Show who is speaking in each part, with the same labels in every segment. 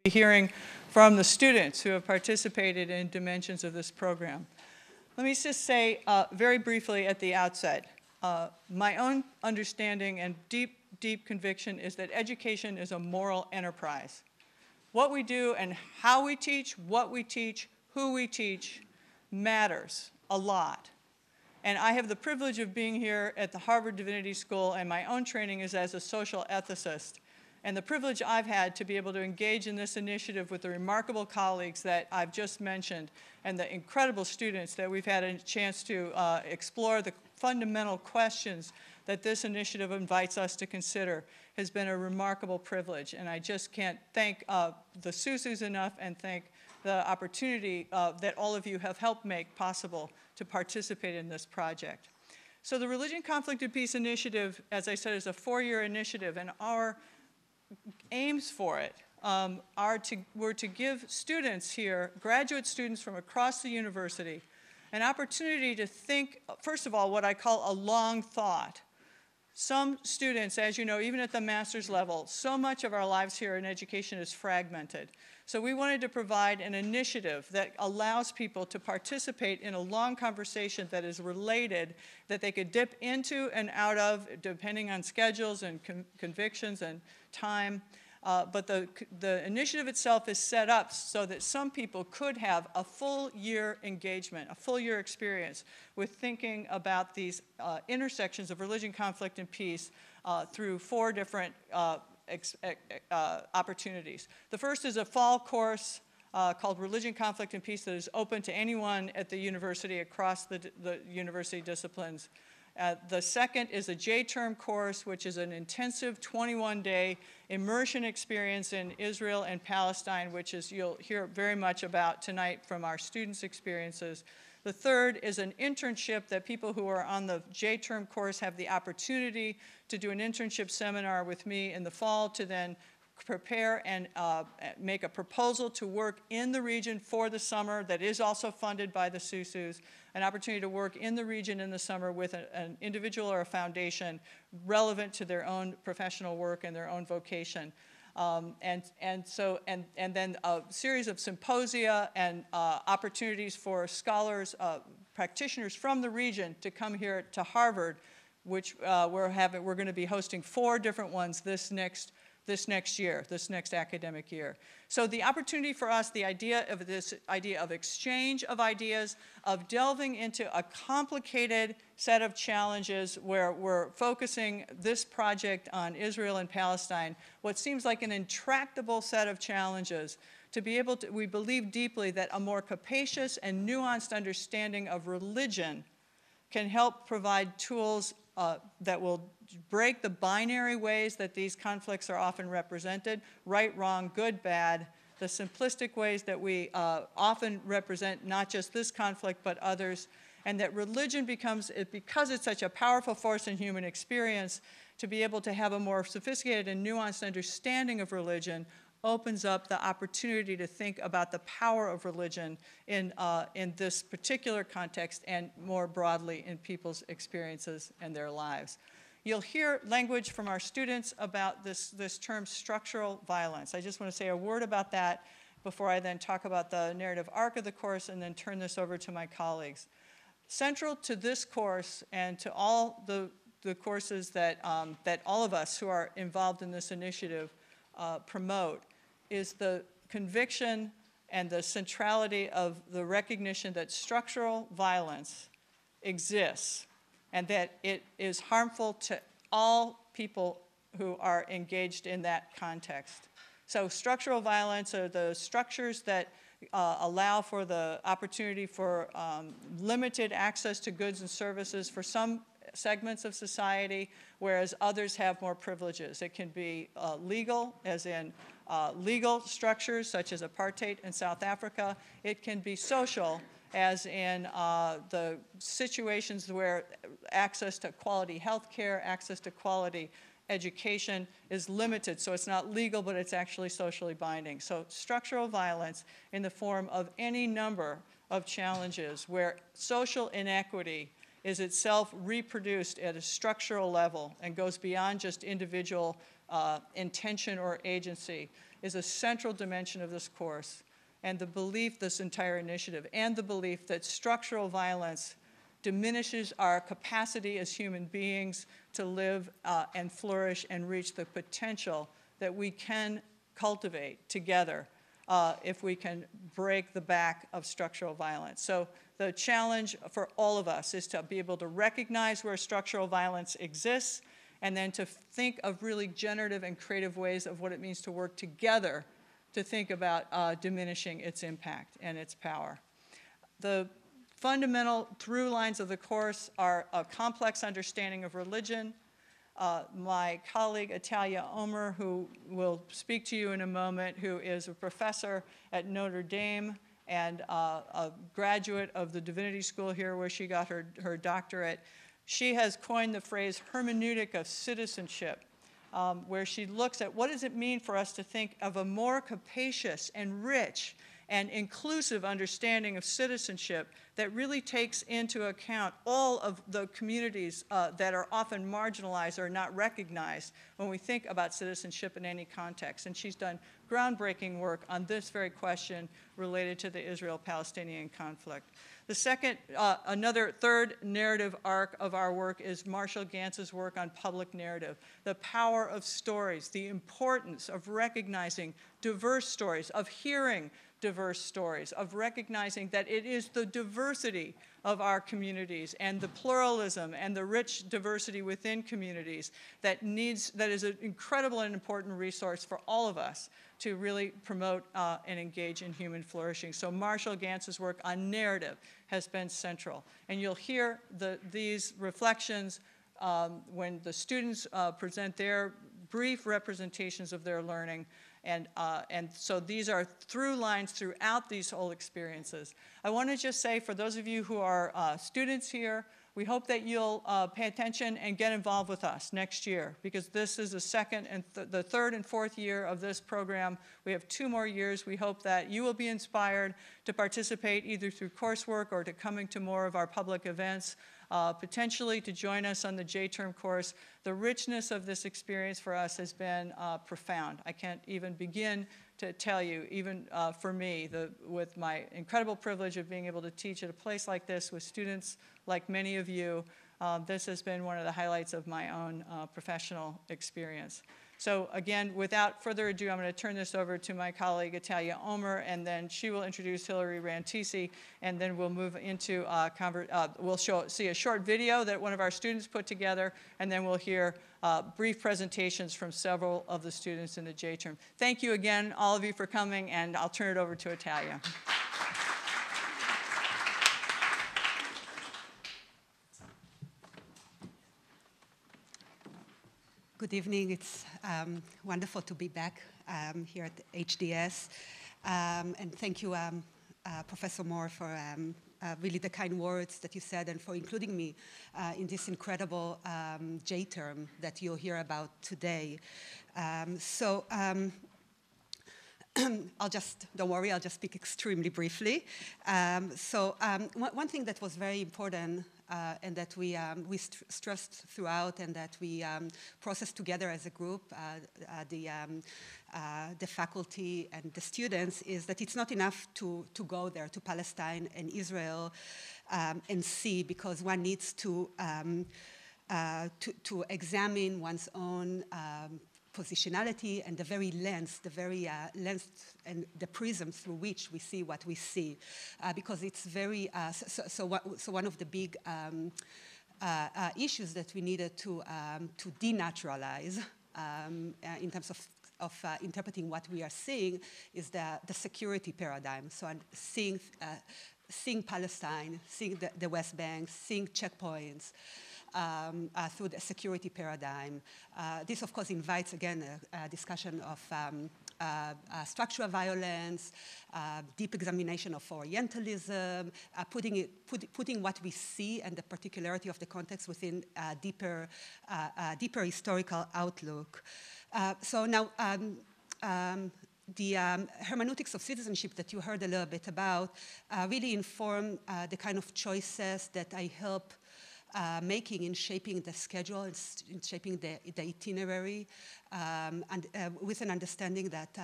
Speaker 1: be hearing from the students who have participated in dimensions of this program. Let me just say very briefly at the outset, my own understanding and deep conviction is that education is a moral enterprise. What we do and how we teach, what we teach, who we teach matters a lot. And I have the privilege of being here at the Harvard Divinity School, and my own training is as a social ethicist. And the privilege I've had to be able to engage in this initiative with the remarkable colleagues that I've just mentioned and the incredible students that we've had a chance to explore the fundamental questions that this initiative invites us to consider has been a remarkable privilege. And I just can't thank the Susus enough and thank the opportunity that all of you have helped make possible to participate in this project. So the Religion, Conflict, and Peace Initiative, as I said, is a 4-year initiative, and our aims for it were to give students here, graduate students from across the university, an opportunity to think, first of all, what I call a long thought. Some students, as you know, even at the master's level, so much of our lives here in education is fragmented. So we wanted to provide an initiative that allows people to participate in a long conversation that is related, that they could dip into and out of, depending on schedules and convictions and time. But the initiative itself is set up so that some people could have a full year engagement, a full year experience with thinking about these intersections of religion, conflict, and peace through 4 different opportunities. The first is a fall course called Religion, Conflict, and Peace that is open to anyone at the university across the university disciplines. The second is a J-term course, which is an intensive 21-day immersion experience in Israel and Palestine, which is you'll hear very much about tonight from our students' experiences. The third is an internship that people who are on the J-term course have the opportunity to do an internship seminar with me in the fall to then prepare and make a proposal to work in the region for the summer that is also funded by the Susus, an opportunity to work in the region in the summer with an individual or a foundation relevant to their own professional work and their own vocation. And then a series of symposia and opportunities for scholars, practitioners from the region to come here to Harvard, which we're going to be hosting 4 different ones this next year, this next academic year. So the opportunity for us, the idea of this idea of exchange of ideas, of delving into a complicated set of challenges where we're focusing this project on Israel and Palestine, what seems like an intractable set of challenges, to be able to, we believe deeply that a more capacious and nuanced understanding of religion can help provide tools that will break the binary ways that these conflicts are often represented, right, wrong, good, bad, the simplistic ways that we often represent not just this conflict but others, and that religion becomes, because it's such a powerful force in human experience, to be able to have a more sophisticated and nuanced understanding of religion opens up the opportunity to think about the power of religion in this particular context and more broadly in people's experiences and their lives. You'll hear language from our students about this term structural violence. I just want to say a word about that before I then talk about the narrative arc of the course and then turn this over to my colleagues. Central to this course and to all the courses that all of us who are involved in this initiative promote is the conviction and the centrality of the recognition that structural violence exists and that it is harmful to all people who are engaged in that context. So structural violence are the structures that allow for the opportunity for limited access to goods and services for some segments of society, whereas others have more privileges. It can be legal, as in legal structures such as apartheid in South Africa. It can be social, as in the situations where access to quality health care, access to quality education is limited. So it's not legal, but it's actually socially binding. So structural violence in the form of any number of challenges where social inequity is itself reproduced at a structural level and goes beyond just individual intention or agency is a central dimension of this course, and the belief, this entire initiative, and the belief that structural violence diminishes our capacity as human beings to live and flourish and reach the potential that we can cultivate together if we can break the back of structural violence. So the challenge for all of us is to be able to recognize where structural violence exists, and then to think of really generative and creative ways of what it means to work together to think about diminishing its impact and its power. The fundamental through lines of the course are a complex understanding of religion. My colleague, Atalia Omer, who will speak to you in a moment, who is a professor at Notre Dame and a graduate of the Divinity School here where she got her doctorate. She has coined the phrase hermeneutic of citizenship, where she looks at what does it mean for us to think of a more capacious and rich and inclusive understanding of citizenship that really takes into account all of the communities that are often marginalized or not recognized when we think about citizenship in any context. And she's done groundbreaking work on this very question related to the Israel-Palestinian conflict. The second, third narrative arc of our work is Marshall Gantz's work on public narrative, the power of stories, the importance of recognizing diverse stories, of hearing diverse stories, of recognizing that it is the diversity of our communities and the pluralism and the rich diversity within communities that is an incredible and important resource for all of us to really promote and engage in human flourishing. So Marshall Gantz's work on narrative has been central. And you'll hear these reflections when the students present their brief representations of their learning. And so these are through lines throughout these whole experiences. I want to just say, for those of you who are students here, we hope that you'll pay attention and get involved with us next year, because this is the second and the third and fourth year of this program. We have 2 more years. We hope that you will be inspired to participate either through coursework or to coming to more of our public events, potentially to join us on the J-term course. The richness of this experience for us has been profound. I can't even begin to tell you, even for me, with my incredible privilege of being able to teach at a place like this with students like many of you, this has been one of the highlights of my own professional experience. So again, without further ado, I'm going to turn this over to my colleague, Atalia Omer, and then she will introduce Hilary Rantisi, and then we'll move into, we'll see a short video that one of our students put together, and then we'll hear brief presentations from several of the students in the J-term. Thank you again, all of you, for coming, and I'll turn it over to Atalia.
Speaker 2: Good evening. It's wonderful to be back here at HDS. And thank you, Professor Moore, for really the kind words that you said and for including me in this incredible J-term that you'll hear about today. Don't worry, I'll just speak extremely briefly. One thing that was very important and that we stressed throughout and that we processed together as a group, the faculty and the students, is that it's not enough to go there to Palestine and Israel and see, because one needs to examine one's own positionality and the very lens and the prism through which we see what we see, because it's very so one of the big issues that we needed to denaturalize in terms of interpreting what we are seeing is the security paradigm. So seeing Palestine, seeing the West Bank, seeing checkpoints, through the security paradigm. This, of course, invites, again, a discussion of structural violence, deep examination of Orientalism, putting what we see and the particularity of the context within a deeper historical outlook. So now, the hermeneutics of citizenship that you heard a little bit about really inform the kind of choices that I help making in shaping the schedule, in shaping the itinerary, and with an understanding that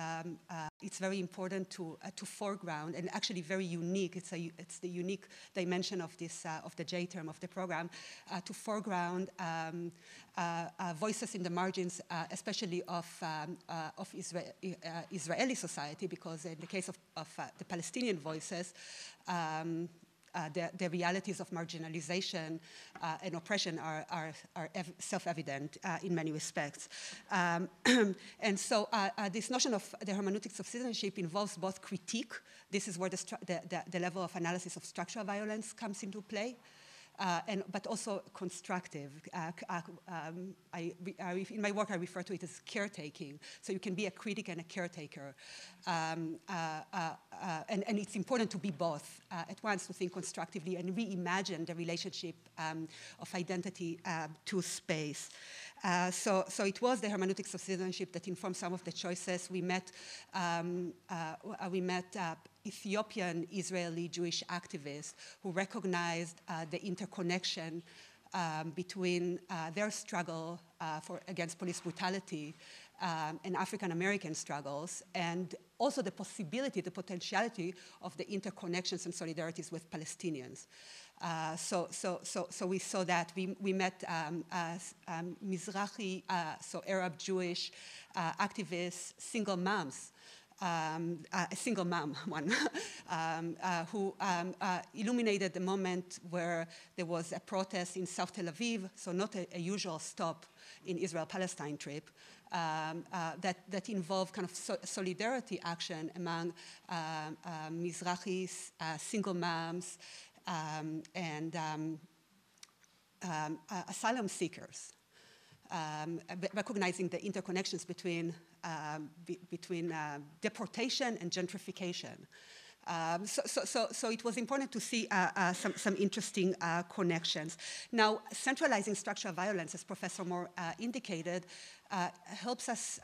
Speaker 2: it's very important to foreground, and actually very unique. It's the unique dimension of this of the J term of the program, to foreground voices in the margins, especially of Israeli society, because in the case of the Palestinian voices, the realities of marginalization and oppression are self-evident in many respects. And so this notion of the hermeneutics of citizenship involves both critique. This is where the level of analysis of structural violence comes into play. But also constructive. In my work, I refer to it as caretaking. So you can be a critic and a caretaker. And it's important to be both at once, to think constructively and reimagine the relationship of identity to space. So it was the hermeneutics of citizenship that informed some of the choices. We met Ethiopian Israeli Jewish activists who recognized the interconnection between their struggle against police brutality and African American struggles, and also the possibility, the potentiality of the interconnections and solidarities with Palestinians. So we saw that. We met Mizrahi, so Arab Jewish activists, single moms, a single mom, one, who illuminated the moment where there was a protest in South Tel Aviv, so not a usual stop in Israel-Palestine trip, that involved kind of solidarity action among Mizrahis, single moms, and asylum seekers, recognizing the interconnections between deportation and gentrification. So it was important to see some interesting connections. Now, centralizing structural violence, as Professor Moore indicated, helps us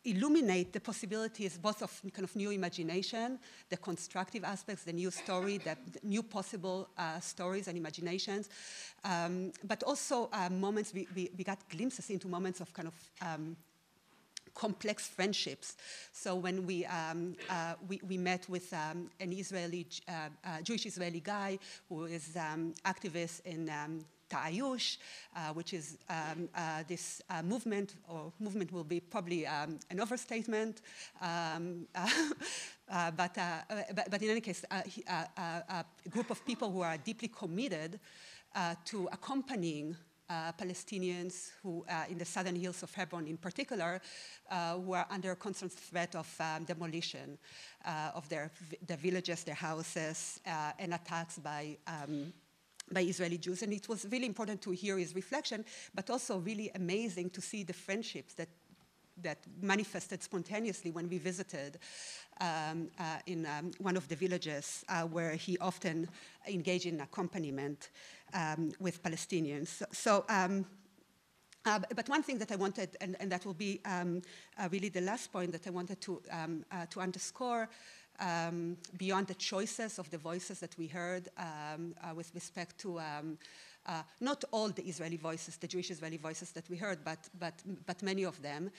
Speaker 2: illuminate the possibilities both of kind of new imagination, the constructive aspects, the new story, the new possible stories and imaginations, but also moments, we got glimpses into moments of kind of complex friendships. So when we met with an Israeli, Jewish Israeli guy who is activist in Ta'ayush, which is this movement, or movement will be probably an overstatement, but in any case, a group of people who are deeply committed to accompanying Palestinians who, in the southern hills of Hebron in particular, who are under constant threat of demolition of their villages, their houses, and attacks by Israeli Jews. And it was really important to hear his reflection, but also really amazing to see the friendships that manifested spontaneously when we visited in one of the villages where he often engaged in accompaniment with Palestinians. But one thing that I wanted, and that will be really the last point that I wanted to underscore, beyond the choices of the voices that we heard with respect to not all the Israeli voices, the Jewish Israeli voices that we heard, but many of them.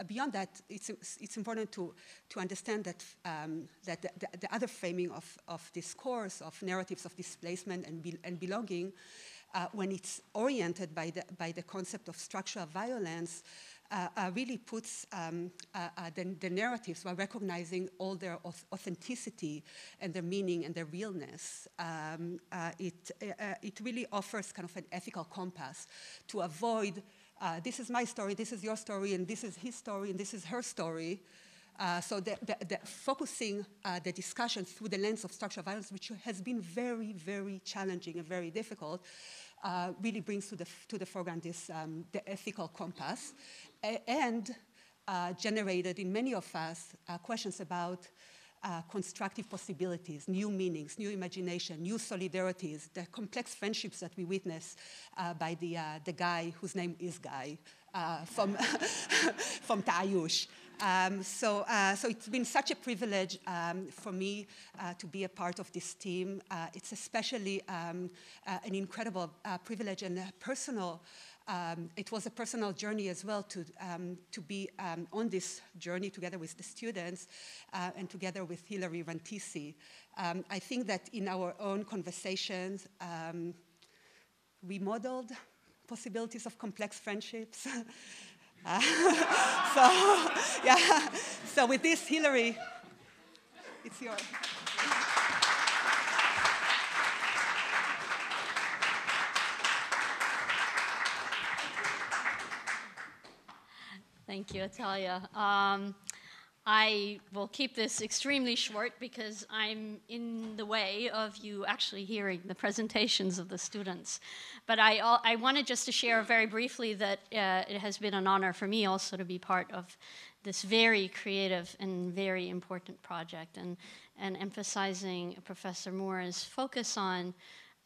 Speaker 2: Beyond that, it's important to understand that the other framing of discourse, of narratives of displacement and belonging, when it's oriented by the concept of structural violence, really puts the narratives while recognizing all their authenticity and their meaning and their realness. It really offers kind of an ethical compass to avoid this is my story, this is your story, and this is his story, and this is her story. So the focusing the discussion through the lens of structural violence, which has been very, very challenging and very difficult, really brings to the foreground this the ethical compass, and generated in many of us questions about constructive possibilities, new meanings, new imagination, new solidarities, the complex friendships that we witness by the guy whose name is Guy from Ta'ayush. So it's been such a privilege for me to be a part of this team. It's especially an incredible privilege and a personal. It was a personal journey as well to be on this journey together with the students and together with Hilary Rantisi. I think that in our own conversations, we modeled possibilities of complex friendships. So with this, Hilary, it's yours.
Speaker 3: Thank you, Atalia. I will keep this extremely short because I'm in the way of you actually hearing the presentations of the students. But I wanted just to share very briefly that it has been an honor for me also to be part of this very creative and very important project, and emphasizing Professor Moore's focus on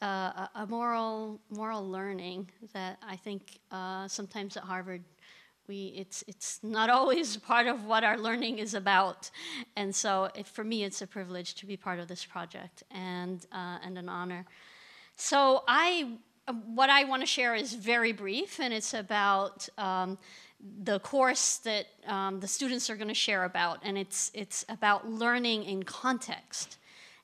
Speaker 3: a moral learning that I think sometimes at Harvard it's not always part of what our learning is about, and so for me it's a privilege to be part of this project and an honor. So what I want to share is very brief, and it's about the course that the students are going to share about, and it's about learning in context.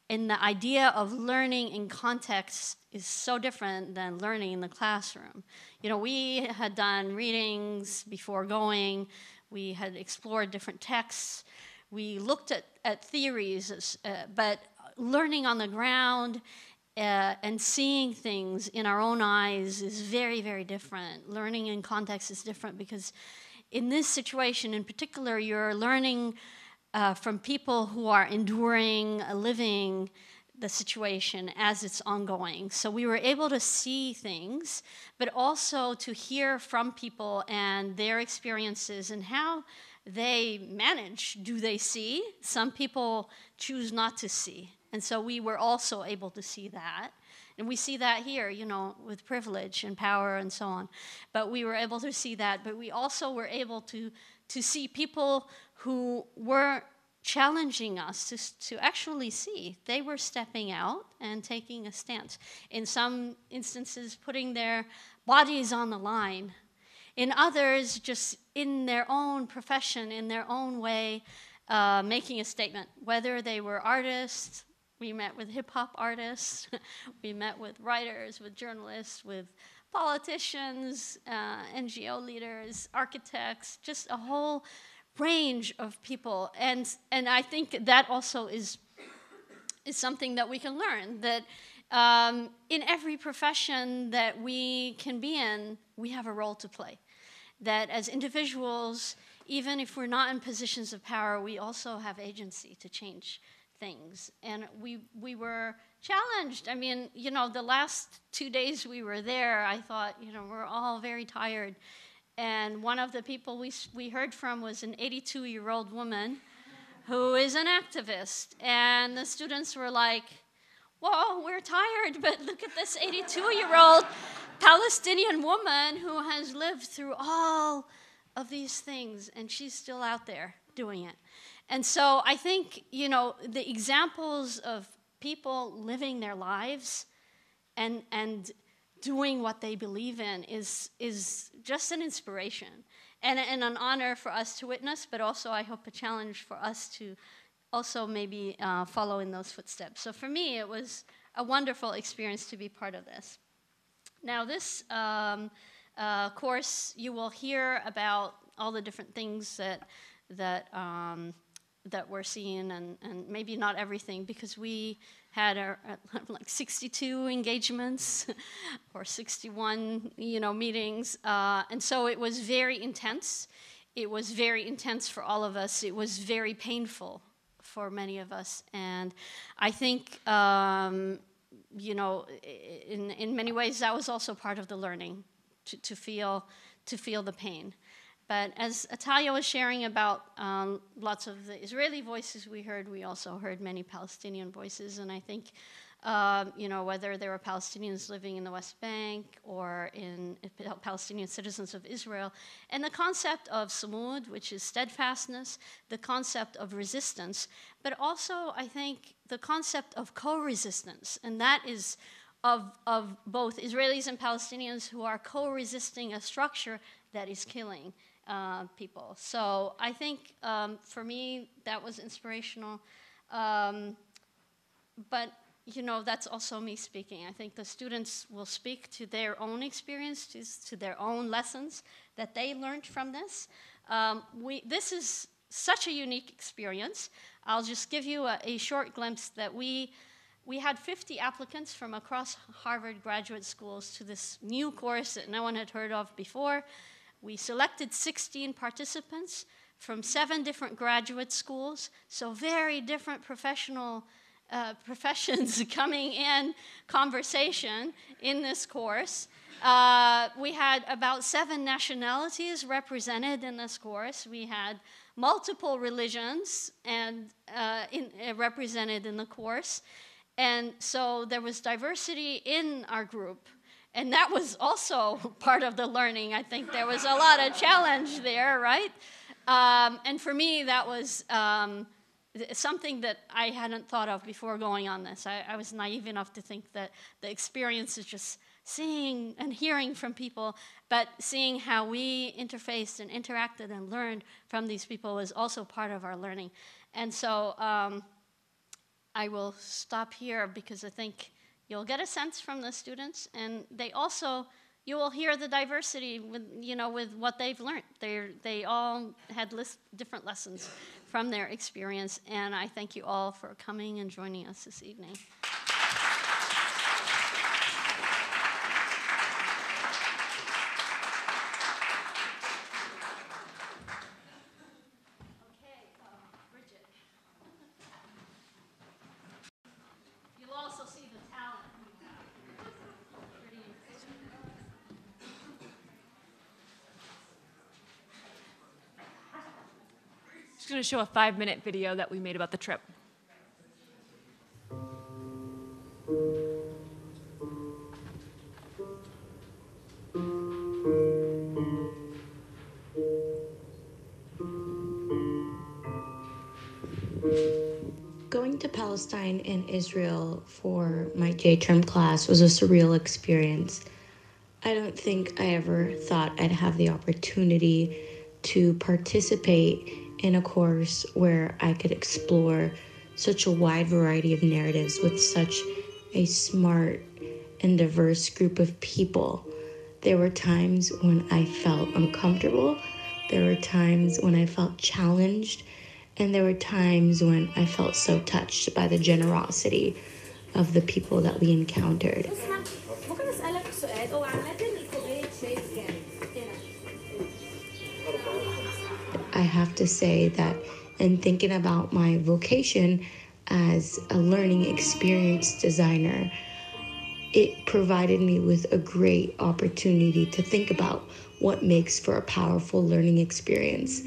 Speaker 3: And the idea of learning in context is so different than learning in the classroom. You know, we had done readings before going. We had explored different texts. We looked at theories, but learning on the ground and seeing things in our own eyes is very, very different. Learning in context is different because in this situation in particular, you're learning from people who are enduring, living the situation as it's ongoing. So we were able to see things, but also to hear from people and their experiences and how they manage. Do they see? Some people choose not to see. And so we were also able to see that. And we see that here, you know, with privilege and power and so on. But we were able to see that. But we also were able to see people who were challenging us to actually see. They were stepping out and taking a stance. In some instances, putting their bodies on the line. In others, just in their own profession, in their own way, making a statement. Whether they were artists, we met with hip-hop artists, we met with writers, with journalists, with politicians, NGO leaders, architects, just a whole range of people. And I think that also is something that we can learn, that in every profession that we can be in, we have a role to play. That as individuals, even if we're not in positions of power, we also have agency to change things. And we were challenged. I mean, you know, the last 2 days we were there, I thought, you know, we're all very tired. And one of the people we heard from was an 82-year-old woman who is an activist. And the students were like, whoa, we're tired, but look at this 82-year-old Palestinian woman who has lived through all of these things, and she's still out there doing it. And so I think, you know, the examples of people living their lives and doing what they believe in is just an inspiration and an honor for us to witness, but also I hope a challenge for us to also maybe follow in those footsteps. So for me, it was a wonderful experience to be part of this. Now this course, you will hear about all the different things that we're seeing, and maybe not everything, because we had like 62 engagements or 61, you know, meetings, and so it was very intense. It was very intense for all of us. It was very painful for many of us, and I think, you know, in many ways that was also part of the learning, to feel the pain. But as Atalia was sharing about lots of the Israeli voices we heard also heard many Palestinian voices, and I think whether they were Palestinians living in the West Bank or in Palestinian citizens of Israel. And the concept of sumud, which is steadfastness, the concept of resistance, but also, I think, the concept of co-resistance. And that is of both Israelis and Palestinians who are co-resisting a structure that is killing people. So I think, for me, that was inspirational. But that's also me speaking. I think the students will speak to their own experiences, to their own lessons that they learned from this. This is such a unique experience. I'll just give you a short glimpse that we had 50 applicants from across Harvard graduate schools to this new course that no one had heard of before. We selected 16 participants from 7 different graduate schools, so very different professions coming in conversation in this course. We had about 7 nationalities represented in this course. We had multiple religions and represented in the course. And so there was diversity in our group. And that was also part of the learning. I think there was a lot of challenge there, right? And for me, that was something that I hadn't thought of before going on this. I was naive enough to think that the experience is just seeing and hearing from people, but seeing how we interfaced and interacted and learned from these people was also part of our learning. And so I will stop here because I think you'll get a sense from the students, and you will hear the diversity with what they've learned. They all had different lessons from their experience, and I thank you all for coming and joining us this evening.
Speaker 4: Just going to show a 5-minute video that we made about the trip.
Speaker 5: Going to Palestine and Israel for my J-term class was a surreal experience. I don't think I ever thought I'd have the opportunity to participate in a course where I could explore such a wide variety of narratives with such a smart and diverse group of people. There were times when I felt uncomfortable, there were times when I felt challenged, and there were times when I felt so touched by the generosity of the people that we encountered. I have to say that in thinking about my vocation as a learning experience designer, it provided me with a great opportunity to think about what makes for a powerful learning experience.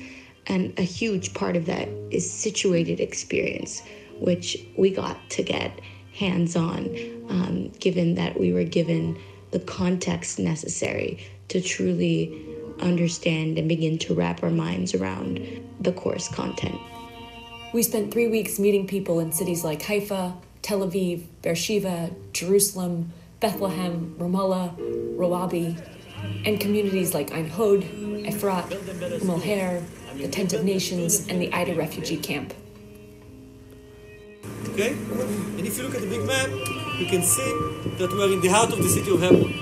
Speaker 5: And a huge part of that is situated experience, which we got to get hands-on, given that we were given the context necessary to truly understand and begin to wrap our minds around the course content.
Speaker 6: We spent 3 weeks meeting people in cities like Haifa, Tel Aviv, Beersheba, Jerusalem, Bethlehem, Ramallah, Rawabi, and communities like Ein Hod, Efrat, Umm-el-Her, the Tent of Nations, and the Ida refugee camp.
Speaker 7: Okay? And if you look at the big map, you can see that we are in the heart of the city of Hebron.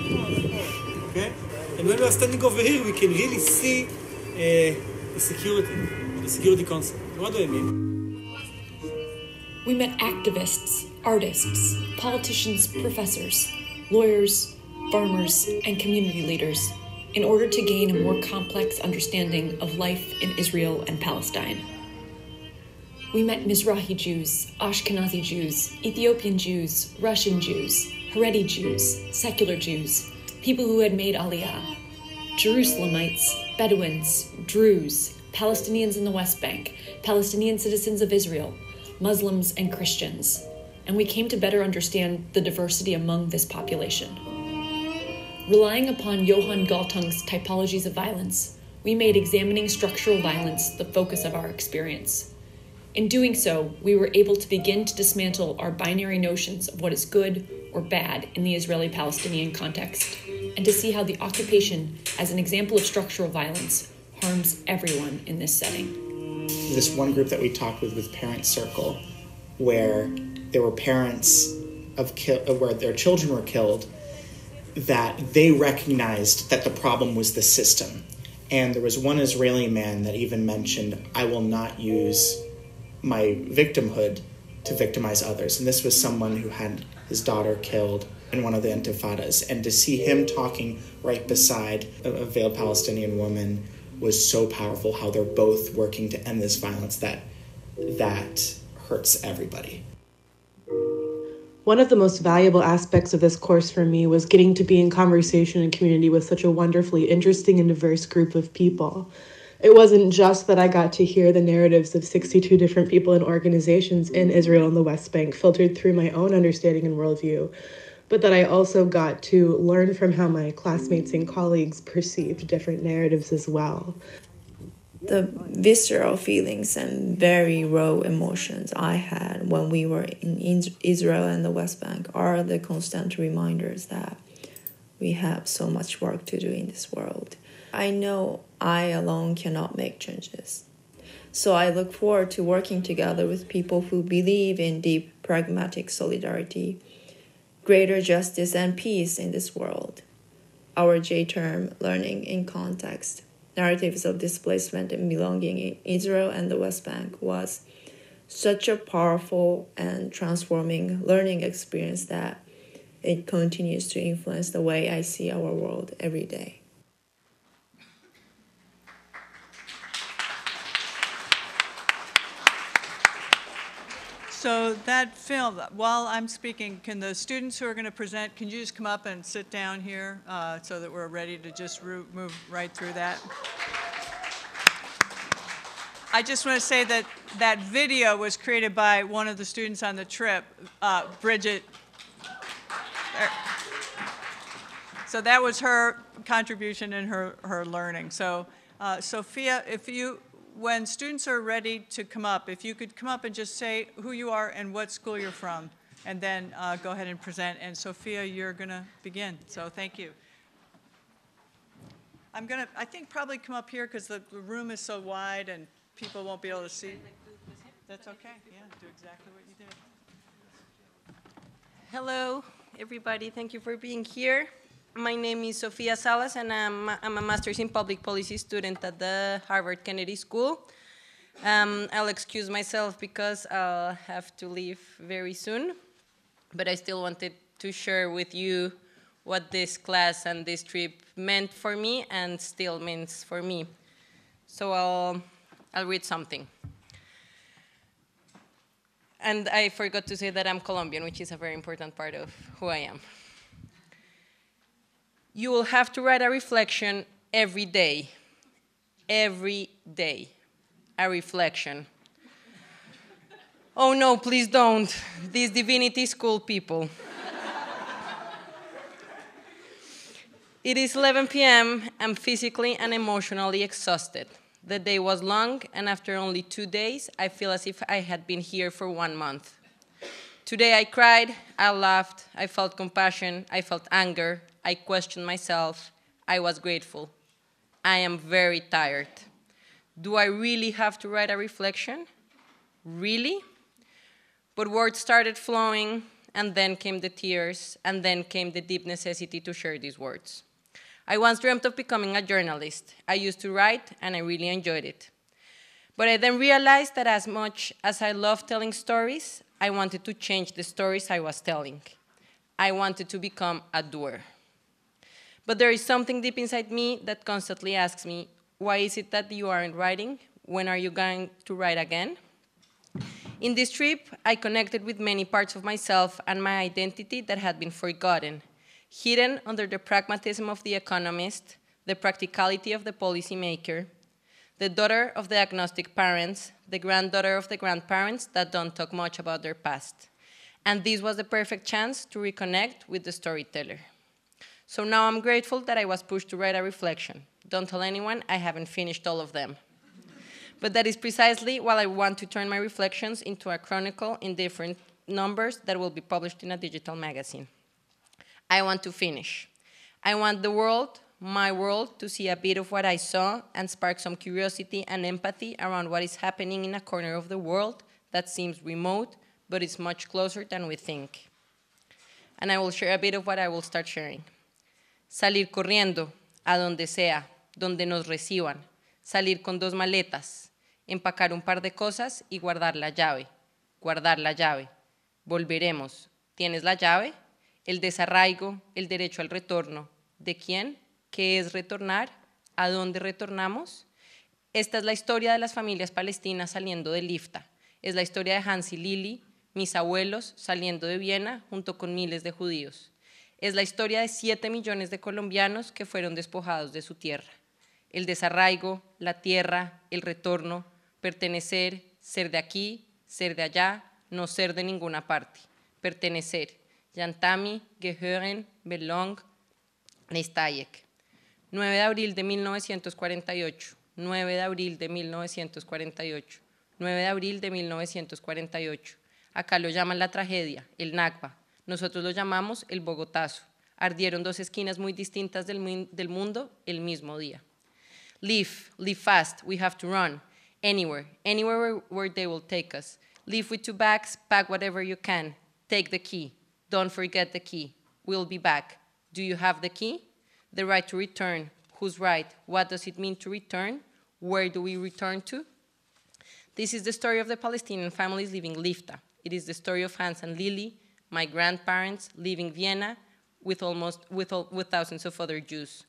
Speaker 7: Okay? And when we are standing over here, we can really see the security concept. What do I mean?
Speaker 6: We met activists, artists, politicians, professors, lawyers, farmers, and community leaders in order to gain a more complex understanding of life in Israel and Palestine. We met Mizrahi Jews, Ashkenazi Jews, Ethiopian Jews, Russian Jews, Haredi Jews, secular Jews, people who had made Aliyah, Jerusalemites, Bedouins, Druze, Palestinians in the West Bank, Palestinian citizens of Israel, Muslims and Christians. and we came to better understand the diversity among this population. Relying upon Johann Galtung's typologies of violence, we made examining structural violence the focus of our experience. In doing so, we were able to begin to dismantle our binary notions of what is good or bad in the Israeli-Palestinian context, and to see how the occupation, as an example of structural violence, harms everyone in this setting.
Speaker 8: This one group that we talked with Parent Circle, where there were parents where their children were killed, that they recognized that the problem was the system. And there was one Israeli man that even mentioned, I will not use my victimhood to victimize others. And this was someone who had his daughter killed in one of the intifadas. And to see him talking right beside a veiled Palestinian woman was so powerful, how they're both working to end this violence that hurts everybody.
Speaker 9: One of the most valuable aspects of this course for me was getting to be in conversation and community with such a wonderfully interesting and diverse group of people. It wasn't just that I got to hear the narratives of 62 different people and organizations in Israel and the West Bank filtered through my own understanding and worldview, but that I also got to learn from how my classmates and colleagues perceived different narratives as well.
Speaker 10: The visceral feelings and very raw emotions I had when we were in Israel and the West Bank are the constant reminders that we have so much work to do in this world. I know I alone cannot make changes. So I look forward to working together with people who believe in deep pragmatic solidarity, greater justice and peace in this world. Our J-term, Learning in Context, Narratives of Displacement and Belonging in Israel and the West Bank, was such a powerful and transforming learning experience that it continues to influence the way I see our world every day.
Speaker 1: So that film, while I'm speaking, can the students who are going to present, can you just come up and sit down here so that we're ready to just move right through that? I just want to say that that video was created by one of the students on the trip, Bridget. So that was her contribution in her learning. So Sophia, when students are ready to come up, if you could come up and just say who you are and what school you're from, and then go ahead and present. And Sophia, you're going to begin. So thank you. I'm going to, I think, probably come up here because the room is so wide and people won't be able to see. That's okay. Yeah, do exactly what you did.
Speaker 11: Hello, everybody. Thank you for being here. My name is Sofia Salas, and I'm a master's in public policy student at the Harvard Kennedy School. I'll excuse myself because I'll have to leave very soon, but I still wanted to share with you what this class and this trip meant for me and still means for me. So I'll read something. And I forgot to say that I'm Colombian, which is a very important part of who I am. You will have to write a reflection every day. Every day. A reflection. Oh no, please don't. These divinity school people. It is 11 p.m. I'm physically and emotionally exhausted. The day was long, and after only 2 days, I feel as if I had been here for 1 month. Today I cried, I laughed, I felt compassion, I felt anger, I questioned myself, I was grateful. I am very tired. Do I really have to write a reflection? Really? But words started flowing, and then came the tears, and then came the deep necessity to share these words. I once dreamt of becoming a journalist. I used to write, and I really enjoyed it. But I then realized that as much as I love telling stories, I wanted to change the stories I was telling. I wanted to become a doer. But there is something deep inside me that constantly asks me, why is it that you aren't writing? When are you going to write again? In this trip, I connected with many parts of myself and my identity that had been forgotten, hidden under the pragmatism of the economist, the practicality of the policymaker, the daughter of the agnostic parents, the granddaughter of the grandparents that don't talk much about their past. And this was the perfect chance to reconnect with the storyteller. So now I'm grateful that I was pushed to write a reflection. Don't tell anyone, I haven't finished all of them. But that is precisely why I want to turn my reflections into a chronicle in different numbers that will be published in a digital magazine. I want to finish. I want the world, my world, to see a bit of what I saw and spark some curiosity and empathy around what is happening in a corner of the world that seems remote, but is much closer than we think. And I will share a bit of what I will start sharing. Salir corriendo, a donde sea, donde nos reciban. Salir con 2 maletas, empacar un par de cosas y guardar la llave. Guardar la llave. Volveremos. ¿Tienes la llave? El desarraigo, el derecho al retorno. ¿De quién? ¿Qué es retornar? ¿A dónde retornamos? Esta es la historia de las familias palestinas saliendo de Lifta. Es la historia de Hans y Lili, mis abuelos, saliendo de Viena junto con miles de judíos. Es la historia de 7 millones de colombianos que fueron despojados de su tierra. El desarraigo, la tierra, el retorno, pertenecer, ser de aquí, ser de allá, no ser de ninguna parte. Pertenecer. Yantami, gehören, belong, Neistayek. 9 de abril de 1948. 9 de abril de 1948. 9 de abril de 1948. Acá lo llaman la tragedia, el Nakba. Nosotros lo llamamos el Bogotazo. Ardieron 2 esquinas muy distintas del mundo el mismo día. Leave fast, we have to run. Anywhere where they will take us. Leave with 2 bags, pack whatever you can. Take the key, don't forget the key. We'll be back. Do you have the key? The right to return. Who's right? What does it mean to return? Where do we return to? This is the story of the Palestinian families leaving Lifta. It is the story of Hans and Lili, my grandparents leaving Vienna with thousands of other Jews.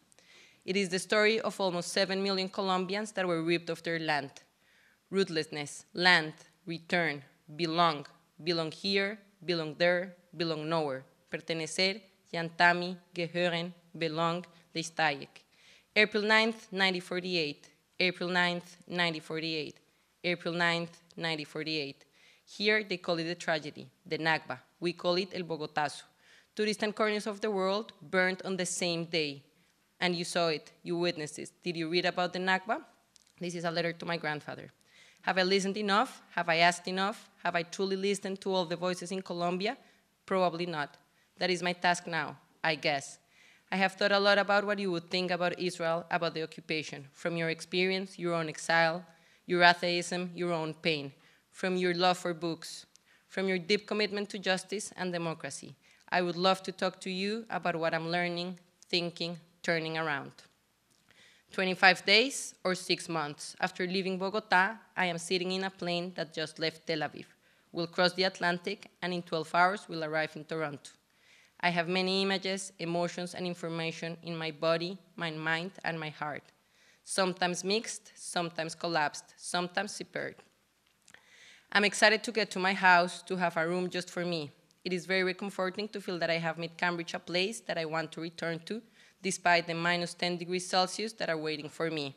Speaker 11: It is the story of almost 7 million Colombians that were ripped of their land. Rootlessness, land, return, belong here, belong there, belong nowhere. Pertenecer, Yantami, gehören, belong, Neistayek. April 9th, 1948. April 9th, 1948. April 9th, 1948. Here they call it the tragedy, the Nakba. We call it el Bogotazo. 2 distant corners of the world burned on the same day. And you saw it, you witnessed it. Did you read about the Nakba? This is a letter to my grandfather. Have I listened enough? Have I asked enough? Have I truly listened to all the voices in Colombia? Probably not. That is my task now, I guess. I have thought a lot about what you would think about Israel, about the occupation, from your experience, your own exile, your atheism, your own pain, from your love for books, from your deep commitment to justice and democracy. I would love to talk to you about what I'm learning, thinking, turning around. 25 days or 6 months after leaving Bogota, I am sitting in a plane that just left Tel Aviv. We'll cross the Atlantic, and in 12 hours, we'll arrive in Toronto. I have many images, emotions, and information in my body, my mind, and my heart. Sometimes mixed, sometimes collapsed, sometimes separate. I'm excited to get to my house, to have a room just for me. It is very comforting to feel that I have made Cambridge a place that I want to return to, despite the minus 10 degrees Celsius that are waiting for me.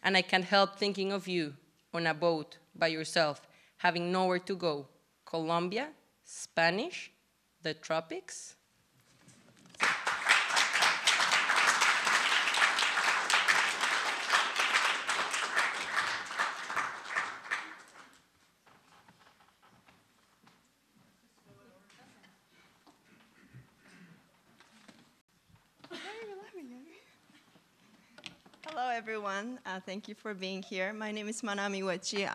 Speaker 11: And I can't help thinking of you on a boat by yourself, having nowhere to go. Colombia, Spanish, the tropics.
Speaker 12: Hello, everyone. Thank you for being here. My name is Manami Wechi.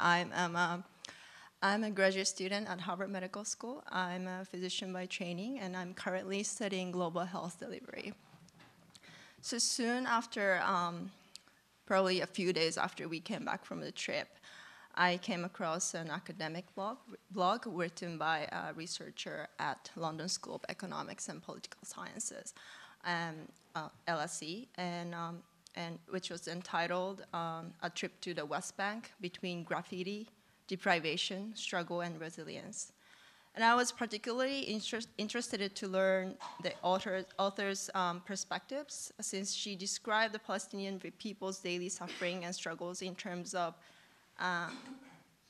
Speaker 12: I'm a graduate student at Harvard Medical School. I'm a physician by training, and I'm currently studying global health delivery. So soon after, probably a few days after we came back from the trip, I came across an academic blog written by a researcher at London School of Economics and Political Sciences, LSE, and which was entitled A Trip to the West Bank Between Graffiti, Deprivation, Struggle, and Resilience. And I was particularly interested to learn the author's perspectives, since she described the Palestinian people's daily suffering and struggles in terms of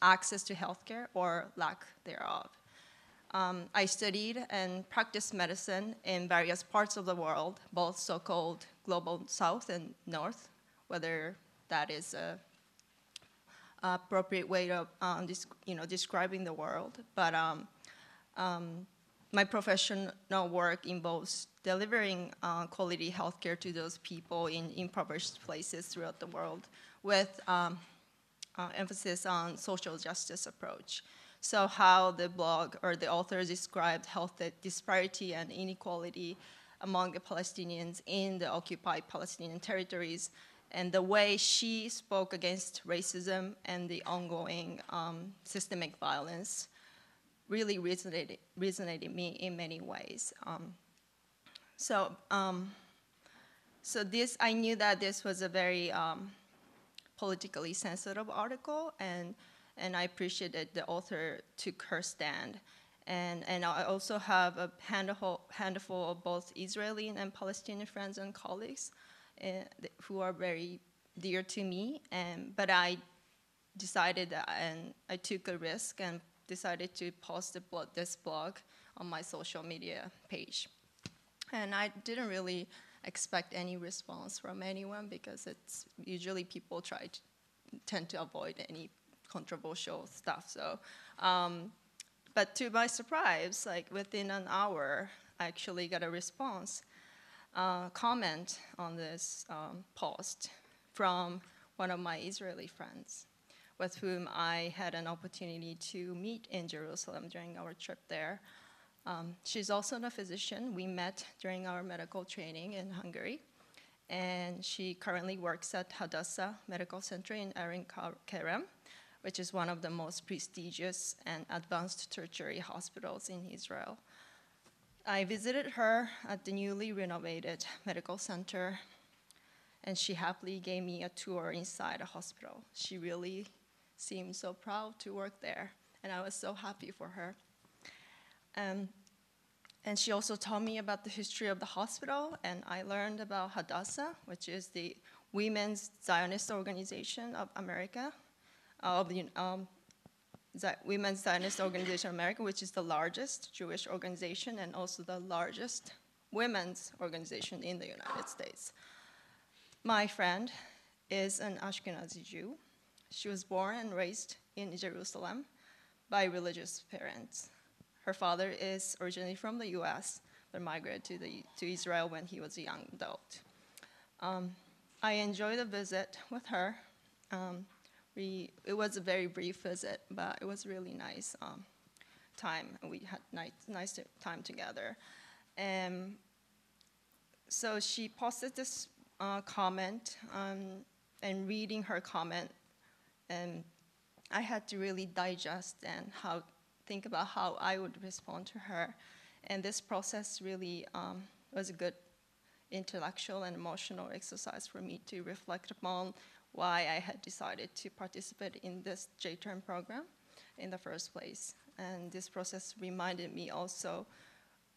Speaker 12: access to healthcare or lack thereof. I studied and practiced medicine in various parts of the world, both so-called global south and north, whether that is a appropriate way of describing the world. But my professional work involves delivering quality healthcare to those people in impoverished places throughout the world, with emphasis on social justice approach. So how the blog or the author described health disparity and inequality among the Palestinians in the occupied Palestinian territories, and the way she spoke against racism and the ongoing systemic violence really resonated me in many ways. So this, I knew that this was a very politically sensitive article, and I appreciated the author took her stand. And I also have a handful of both Israeli and Palestinian friends and colleagues who are very dear to me. But I decided that, and I took a risk and decided to post this blog on my social media page. And I didn't really expect any response from anyone, because it's usually people tend to avoid any controversial stuff. So, but to my surprise, like within an hour, I actually got a response, comment on this post from one of my Israeli friends, with whom I had an opportunity to meet in Jerusalem during our trip there. She's also a physician. We met during our medical training in Hungary, and she currently works at Hadassah Medical Center in Erin Kerem, which is one of the most prestigious and advanced tertiary hospitals in Israel. I visited her at the newly renovated medical center, and she happily gave me a tour inside the hospital. She really seemed so proud to work there, and I was so happy for her. And she also told me about the history of the hospital, and I learned about Hadassah, which is the Women's Zionist Organization of America, Women's Zionist Organization of America, which is the largest Jewish organization and also the largest women's organization in the United States. My friend is an Ashkenazi Jew. She was born and raised in Jerusalem by religious parents. Her father is originally from the US, but migrated to Israel when he was a young adult. I enjoyed the visit with her. It was a very brief visit, but it was really nice time. We had nice time together. So she posted this comment, and reading her comment, and I had to really digest and think about how I would respond to her. And this process really was a good intellectual and emotional exercise for me to reflect upon why I had decided to participate in this J-term program in the first place. And this process reminded me also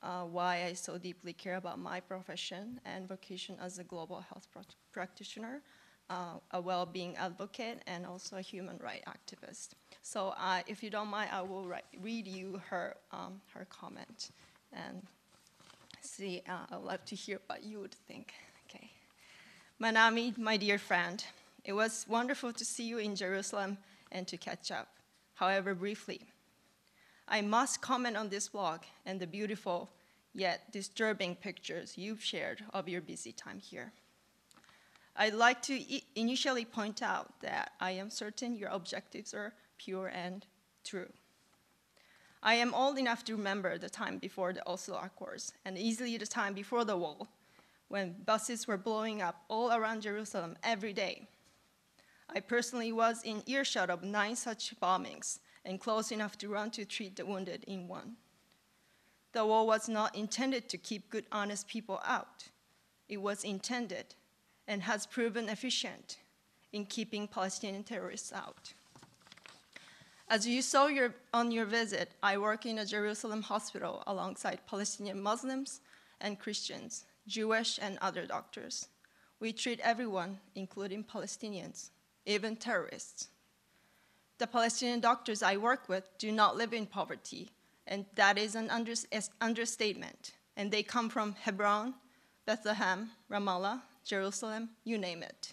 Speaker 12: why I so deeply care about my profession and vocation as a global health practitioner, a well-being advocate, and also a human rights activist. So if you don't mind, I will read you her comment, and see, I'd love to hear what you would think. Okay. Manami, my dear friend, it was wonderful to see you in Jerusalem and to catch up, however briefly. I must comment on this blog and the beautiful yet disturbing pictures you've shared of your busy time here. I'd like to initially point out that I am certain your objectives are pure and true. I am old enough to remember the time before the Oslo Accords, and easily the time before the wall, when buses were blowing up all around Jerusalem every day. I personally was in earshot of 9 such bombings, and close enough to run to treat the wounded in one. The wall was not intended to keep good, honest people out. It was intended, and has proven efficient, in keeping Palestinian terrorists out. As you saw on your visit, I work in a Jerusalem hospital alongside Palestinian Muslims and Christians, Jewish and other doctors. We treat everyone, including Palestinians, even terrorists. The Palestinian doctors I work with do not live in poverty, and that is an understatement. And they come from Hebron, Bethlehem, Ramallah, Jerusalem, you name it.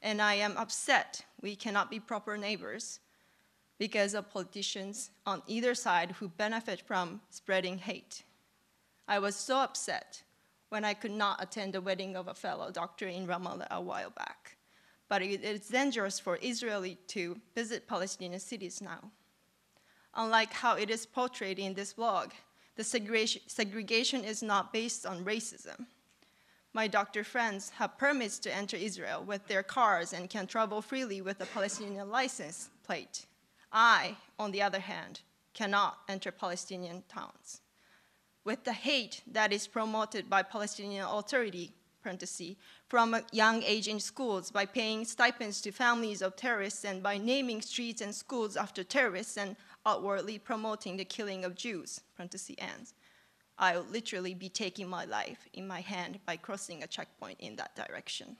Speaker 12: And I am upset we cannot be proper neighbors because of politicians on either side who benefit from spreading hate. I was so upset when I could not attend the wedding of a fellow doctor in Ramallah a while back. But it's dangerous for Israelis to visit Palestinian cities now. Unlike how it is portrayed in this blog, the segregation is not based on racism. My doctor friends have permits to enter Israel with their cars and can travel freely with a Palestinian license plate. I, on the other hand, cannot enter Palestinian towns. With the hate that is promoted by Palestinian Authority, from a young age in schools, by paying stipends to families of terrorists, and by naming streets and schools after terrorists and outwardly promoting the killing of Jews, ends, I will literally be taking my life in my hand by crossing a checkpoint in that direction.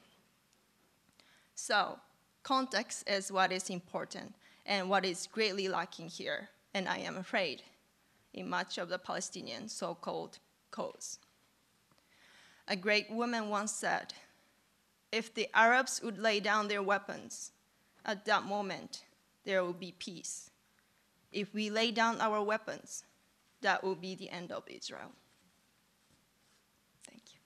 Speaker 12: So, context is what is important and what is greatly lacking here, and I am afraid, in much of the Palestinian so-called cause. A great woman once said, if the Arabs would lay down their weapons, at that moment, there will be peace. If we lay down our weapons, that will be the end of Israel. Thank you.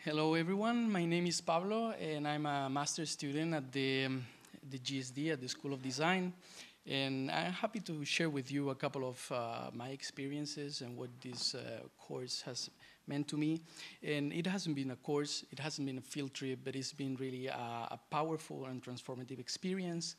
Speaker 13: Hello, everyone. My name is Pablo, and I'm a master's student at the GSD, at the School of Design. And I'm happy to share with you a couple of my experiences and what this course has meant to me. And it hasn't been a course, it hasn't been a field trip, but it's been really a powerful and transformative experience.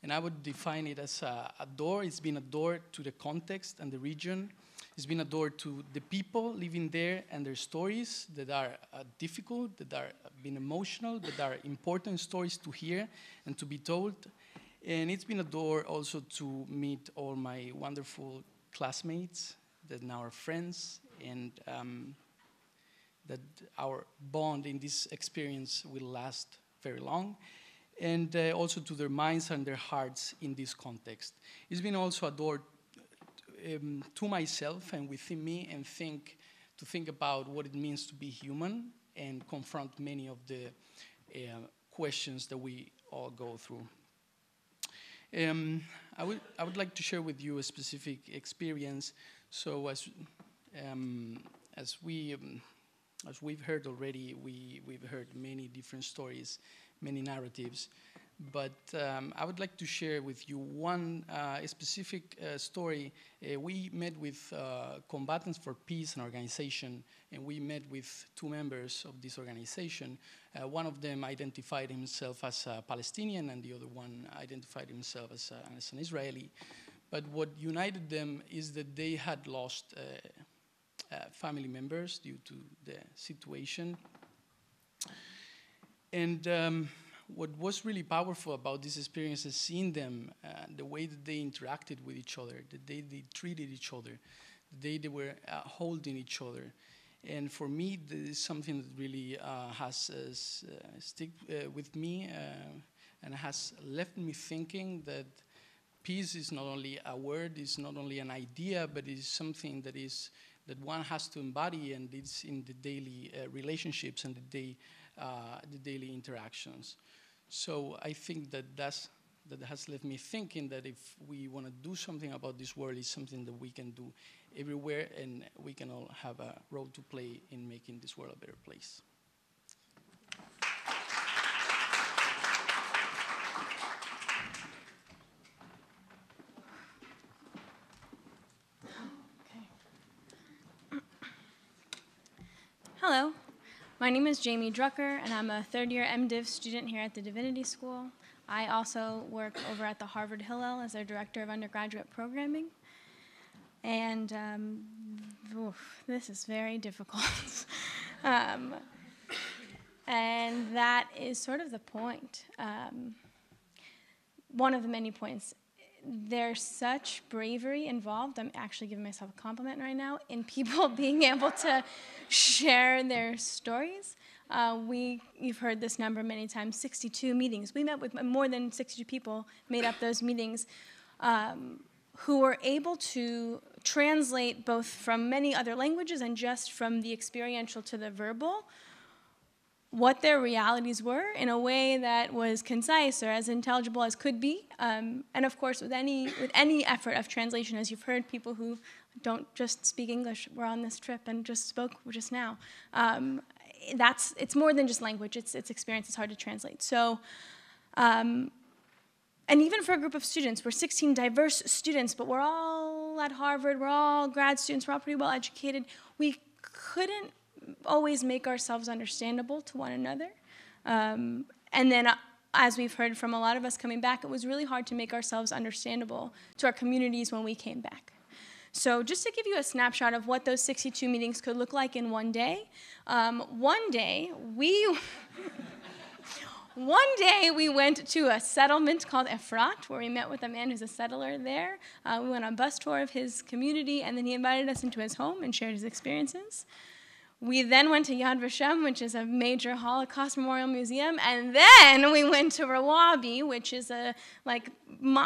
Speaker 13: And I would define it as a door. It's been a door to the context and the region. It's been a door to the people living there and their stories that are difficult, that are been emotional, that are important stories to hear and to be told. And it's been a door also to meet all my wonderful classmates that now are friends, and that our bond in this experience will last very long. And also to their minds and their hearts in this context. It's been also a door to myself and within me, and to think about what it means to be human and confront many of the questions that we all go through. I would like to share with you a specific experience. So as we've heard already, we've heard many different stories, many narratives. But I would like to share with you one specific story. We met with Combatants for Peace, an organization, and we met with two members of this organization. One of them identified himself as a Palestinian, and the other one identified himself as an Israeli. But what united them is that they had lost family members due to the situation. And what was really powerful about this experience is seeing them, the way that they interacted with each other, the way they treated each other, the way they were holding each other. And for me, this is something that really has stick with me and has left me thinking that peace is not only a word, it's not only an idea, but it's something that one has to embody, and it's in the daily relationships and the daily interactions. So I think that has left me thinking that if we want to do something about this world, it's something that we can do everywhere, and we can all have a role to play in making this world a better place.
Speaker 14: Hello, my name is Jamie Drucker, and I'm a third-year MDiv student here at the Divinity School. I also work over at the Harvard Hillel as their director of undergraduate programming. And this is very difficult. And that is sort of the point. One of the many points there's such bravery involved. I'm actually giving myself a compliment right now in people being able to share their stories. You've heard this number many times, 62 meetings. We met with more than 62 people, made up those meetings, who were able to translate both from many other languages and just from the experiential to the verbal what their realities were in a way that was concise or as intelligible as could be. And of course, with any effort of translation, as you've heard, people who don't just speak English were on this trip and just spoke just now. It's more than just language. It's experience. It's hard to translate. So, and even for a group of students, we're 16 diverse students, but we're all at Harvard. We're all grad students. We're all pretty well educated. We couldn't always make ourselves understandable to one another. And then, as we've heard from a lot of us coming back, it was really hard to make ourselves understandable to our communities when we came back. So just to give you a snapshot of what those 62 meetings could look like in one day, one day we went to a settlement called Efrat, where we met with a man who's a settler there. We went on a bus tour of his community, and then he invited us into his home and shared his experiences. We then went to Yad Vashem, which is a major Holocaust memorial museum, and then we went to Rawabi, which is a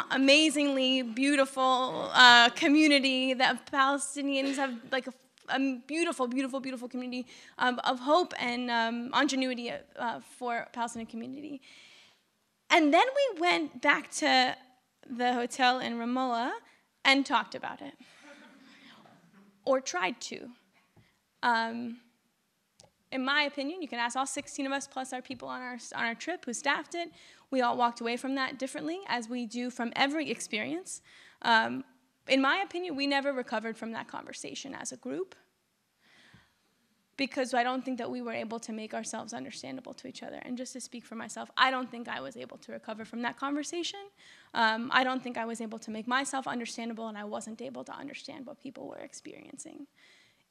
Speaker 14: amazingly beautiful community that Palestinians have, like a beautiful, beautiful, beautiful community of hope and ingenuity for Palestinian community. And then we went back to the hotel in Ramallah and talked about it, or tried to. In my opinion, you can ask all 16 of us plus our people on our trip who staffed it. We all walked away from that differently, as we do from every experience. In my opinion, we never recovered from that conversation as a group, because I don't think that we were able to make ourselves understandable to each other. And just to speak for myself, I don't think I was able to recover from that conversation. I don't think I was able to make myself understandable, and I wasn't able to understand what people were experiencing.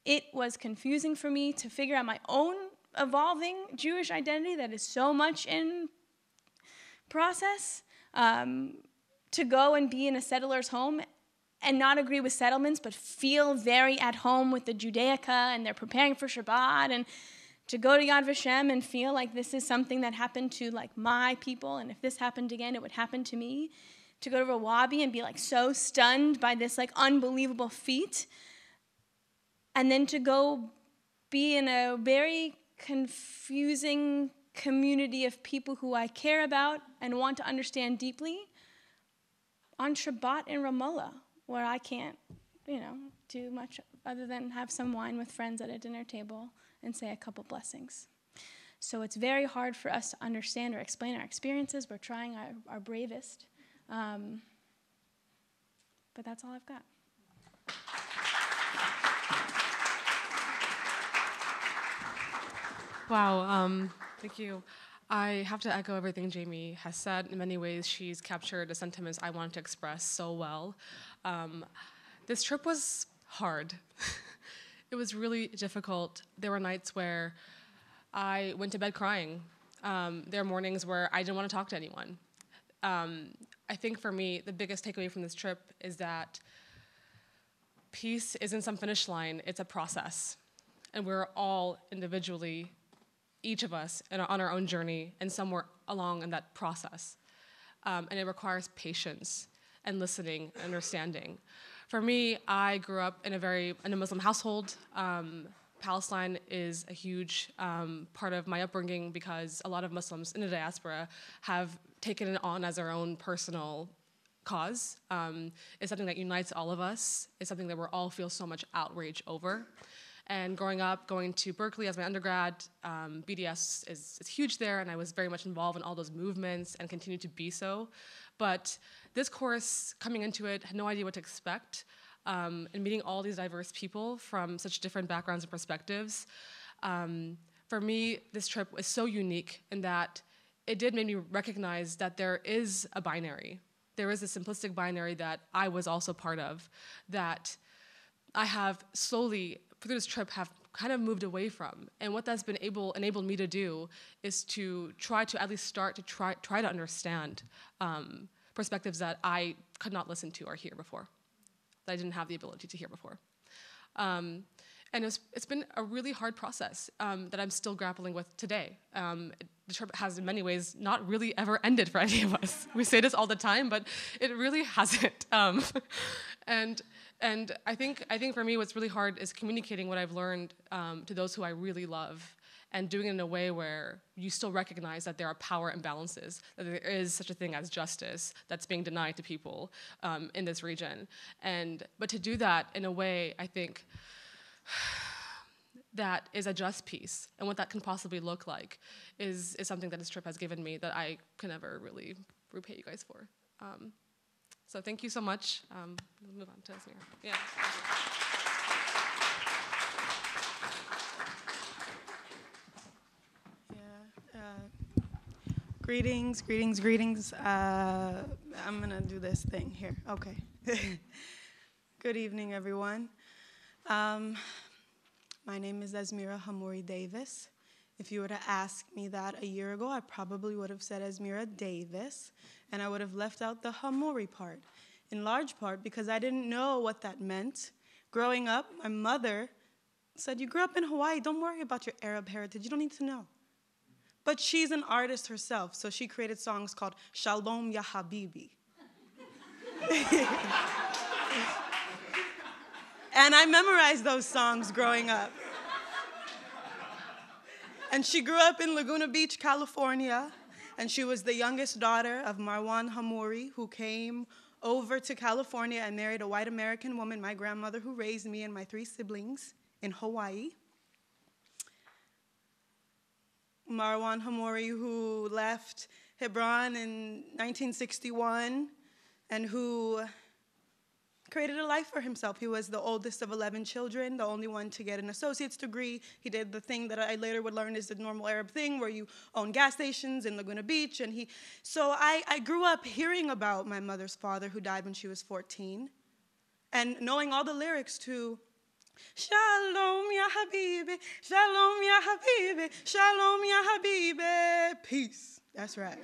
Speaker 14: It was confusing for me to figure out my own evolving Jewish identity that is so much in process, to go and be in a settler's home and not agree with settlements, but feel very at home with the Judaica, and they're preparing for Shabbat, and to go to Yad Vashem and feel like this is something that happened to like my people, and if this happened again, it would happen to me. To go to Rawabi and be like so stunned by this like unbelievable feat. And then to go be in a very confusing community of people who I care about and want to understand deeply on Shabbat in Ramallah, where I can't, do much other than have some wine with friends at a dinner table and say a couple blessings. So it's very hard for us to understand or explain our experiences. We're trying our bravest. But that's all I've got.
Speaker 4: Wow, thank you. I have to echo everything Jamie has said. In many ways, she's captured the sentiments I wanted to express so well. This trip was hard. It was really difficult. There were nights where I went to bed crying. There were mornings where I didn't want to talk to anyone. I think for me, the biggest takeaway from this trip is that peace isn't some finish line, it's a process. And we're all individually, each of us, on our own journey and somewhere along in that process. And it requires patience and listening and understanding. For me, I grew up in a Muslim household. Palestine is a huge part of my upbringing because a lot of Muslims in the diaspora have taken it on as their own personal cause. It's something that unites all of us. It's something that we all feel so much outrage over. And growing up, going to Berkeley as my undergrad, BDS is huge there, and I was very much involved in all those movements and continue to be so. But this course, coming into it, had no idea what to expect. And meeting all these diverse people from such different backgrounds and perspectives, for me, this trip was so unique in that it did make me recognize that there is a binary. There is a simplistic binary that I was also part of, that I have slowly, through this trip, have kind of moved away from. And what that's been enabled me to do is to try to at least start to try to understand perspectives that I could not listen to or hear before, that I didn't have the ability to hear before. And it's been a really hard process that I'm still grappling with today. The trip has in many ways not really ever ended for any of us. We say this all the time, but it really hasn't. And I think for me what's really hard is communicating what I've learned to those who I really love, and doing it in a way where you still recognize that there are power imbalances, that there is such a thing as justice that's being denied to people in this region. But to do that in a way, I think, that is a just peace, and what that can possibly look like is something that this trip has given me that I can never really repay you guys for. So thank you so much. We'll move on to Esmir. Yeah.
Speaker 15: Greetings, greetings, greetings. I'm gonna do this thing here. Okay. Good evening, everyone. My name is Esmira Hamori Davis. If you were to ask me that a year ago, I probably would have said Esmira Davis, and I would have left out the Hamori part, in large part because I didn't know what that meant. Growing up, my mother said, you grew up in Hawaii, don't worry about your Arab heritage, you don't need to know. But she's an artist herself, so she created songs called Shalom Ya Habibi. And I memorized those songs growing up. And she grew up in Laguna Beach, California, and she was the youngest daughter of Marwan Hamori, who came over to California and married a white American woman, my grandmother, who raised me and my 3 siblings in Hawaii. Marwan Hamori, who left Hebron in 1961 and who created a life for himself. He was the oldest of 11 children, the only one to get an associate's degree. He did the thing that I later would learn is the normal Arab thing where you own gas stations in Laguna Beach. So I grew up hearing about my mother's father who died when she was 14 and knowing all the lyrics to Shalom ya habibi, shalom ya habibi, shalom ya habibi, peace. That's right.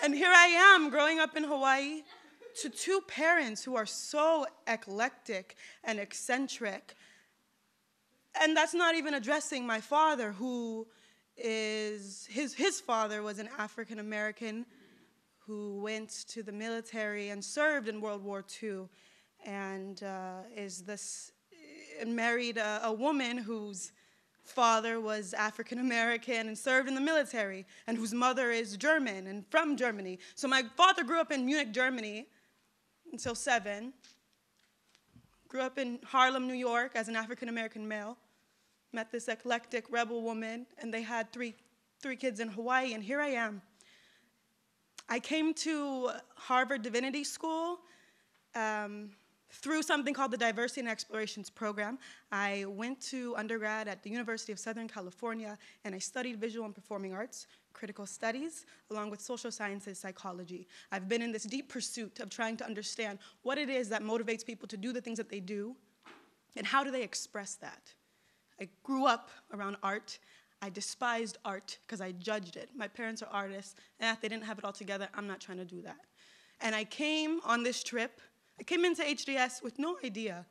Speaker 15: And here I am growing up in Hawaii to 2 parents who are so eclectic and eccentric. And that's not even addressing my father, who is, his father was an African American who went to the military and served in World War II. And married a woman whose father was African American and served in the military, and whose mother is German and from Germany. So my father grew up in Munich, Germany, until 7. Grew up in Harlem, New York, as an African American male. Met this eclectic rebel woman, and they had three kids in Hawaii. And here I am. I came to Harvard Divinity School. Through something called the Diversity and Explorations Program. I went to undergrad at the University of Southern California, and I studied visual and performing arts, critical studies, along with social sciences, psychology. I've been in this deep pursuit of trying to understand what it is that motivates people to do the things that they do, and how do they express that. I grew up around art. I despised art because I judged it. My parents are artists, and if they didn't have it all together, I'm not trying to do that. And I came on this trip. I came into HDS with no idea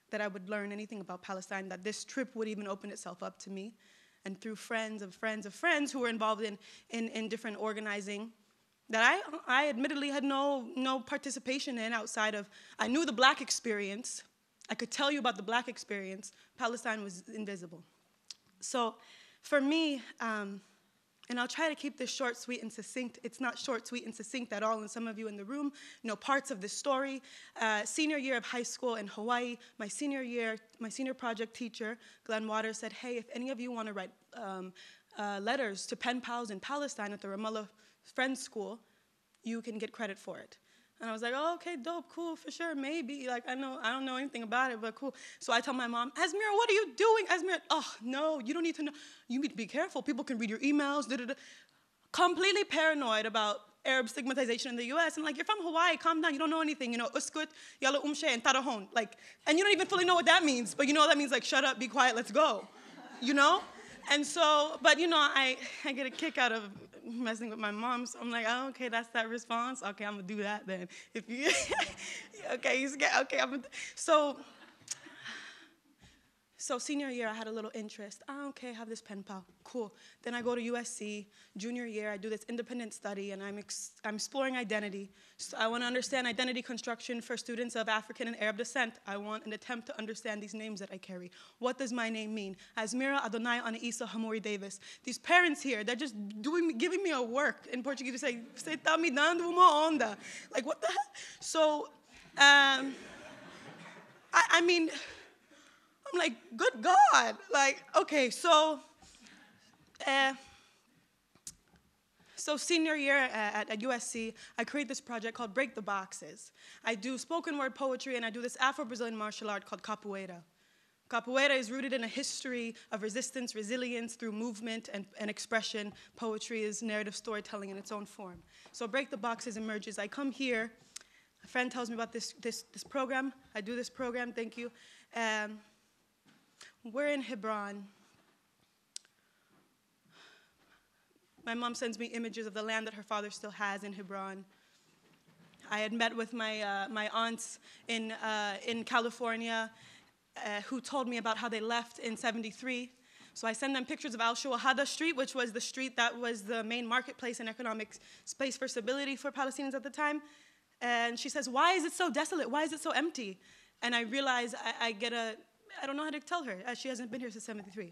Speaker 15: that I would learn anything about Palestine, that this trip would even open itself up to me. And through friends of friends of friends who were involved in different organizing that I admittedly had no participation in outside of, I knew the Black experience. I could tell you about the Black experience. Palestine was invisible. So for me, and I'll try to keep this short, sweet, and succinct. It's not short, sweet, and succinct at all, and some of you in the room know parts of this story. Senior year of high school in Hawaii, my senior project teacher, Glenn Waters, said, hey, if any of you want to write letters to pen pals in Palestine at the Ramallah Friends School, you can get credit for it. And I was like, oh, okay, dope, cool, for sure, maybe. Like, I don't know anything about it, but cool. So I tell my mom, Esmira, what are you doing? Esmira, oh, no, you don't need to know. You need to be careful. People can read your emails, da-da-da. Completely paranoid about Arab stigmatization in the U.S. And like, you're from Hawaii, calm down, you don't know anything. You know, uskut, yalla umshe, and tarahon. Like, and you don't even fully know what that means, but you know that means like, shut up, be quiet, let's go. You know? And so, but you know, I get a kick out of messing with my mom. So I'm like, oh, okay, that's that response. Okay, I'm gonna do that then. If you, okay, you scared. Okay, I'm gonna. So senior year, I had a little interest. Oh, okay, I have this pen pal, cool. Then I go to USC. Junior year, I do this independent study, and I'm exploring identity. So I want to understand identity construction for students of African and Arab descent. I want an attempt to understand these names that I carry. What does my name mean? Asmira Adonai Anaisa Hamori Davis. These parents here, they're just giving me a work in Portuguese to say, "Você tá me dando uma onda." Like, what the heck? So, I mean, I'm like, good God. Like, okay, so senior year at USC, I create this project called Break the Boxes. I do spoken word poetry, and I do this Afro-Brazilian martial art called capoeira. Capoeira is rooted in a history of resistance, resilience through movement and expression. Poetry is narrative storytelling in its own form. So Break the Boxes emerges. I come here. A friend tells me about this program. I do this program, thank you. We're in Hebron. My mom sends me images of the land that her father still has in Hebron. I had met with my aunts in California who told me about how they left in '73. So I send them pictures of Al-Shuhada Street, which was the street that was the main marketplace and economic space for stability for Palestinians at the time. And she says, why is it so desolate? Why is it so empty? And I realize I don't know how to tell her, as she hasn't been here since '73.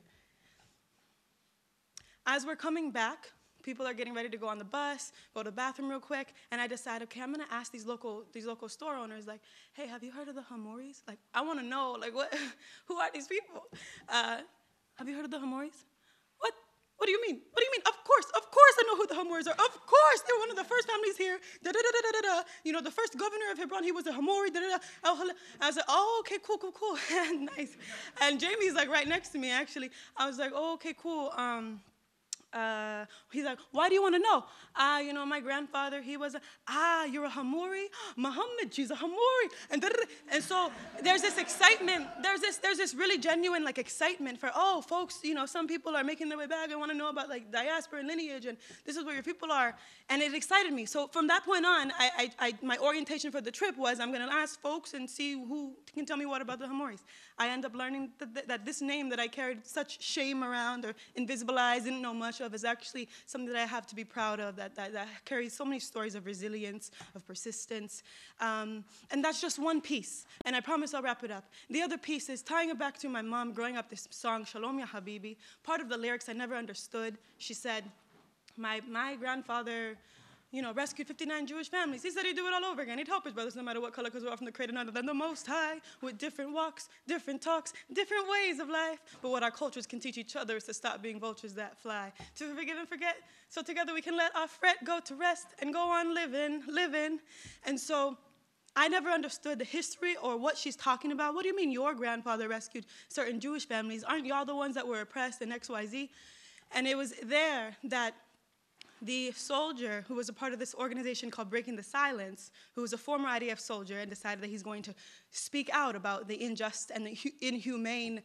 Speaker 15: As we're coming back, people are getting ready to go on the bus, go to the bathroom real quick, and I decide, okay, I'm gonna ask these local store owners, like, hey, have you heard of the Hamoris? Like, I wanna know, like, who are these people? Have you heard of the Hamoris? What do you mean? What do you mean? Of course I know who the Hamoris are. Of course, they're one of the first families here. You know, the first governor of Hebron, he was a Hamori. I was like, oh, okay, cool. Nice. And Jamie's like right next to me, actually. I was like, oh, okay, cool. He's like, why do you want to know? You know, my grandfather, he was you're a Hamori? Muhammad, she's a Hamori. And so there's this excitement. There's this really genuine like excitement for, oh, folks, you know, some people are making their way back and want to know about like diaspora and lineage, and this is where your people are. And it excited me. So from that point on, my orientation for the trip was, I'm going to ask folks and see who can tell me what about the Hamoris. I end up learning that this name that I carried such shame around or invisibilized, didn't know much of, is actually something that I have to be proud of, that carries so many stories of resilience, of persistence. And that's just one piece. And I promise I'll wrap it up. The other piece is tying it back to my mom growing up, this song, Shalom Ya Habibi. Part of the lyrics I never understood. She said, my grandfather, you know, rescued 59 Jewish families. He said he'd do it all over again. He'd help his brothers no matter what color, because we're all from the creator other than the Most High, with different walks, different talks, different ways of life. But what our cultures can teach each other is to stop being vultures that fly, to forgive and forget, so together we can let our fret go to rest and go on living. And so I never understood the history or what she's talking about. What do you mean your grandfather rescued certain Jewish families? Aren't y'all the ones that were oppressed in XYZ? And it was there that the soldier who was a part of this organization called Breaking the Silence, who was a former IDF soldier and decided that he's going to speak out about the unjust and the inhumane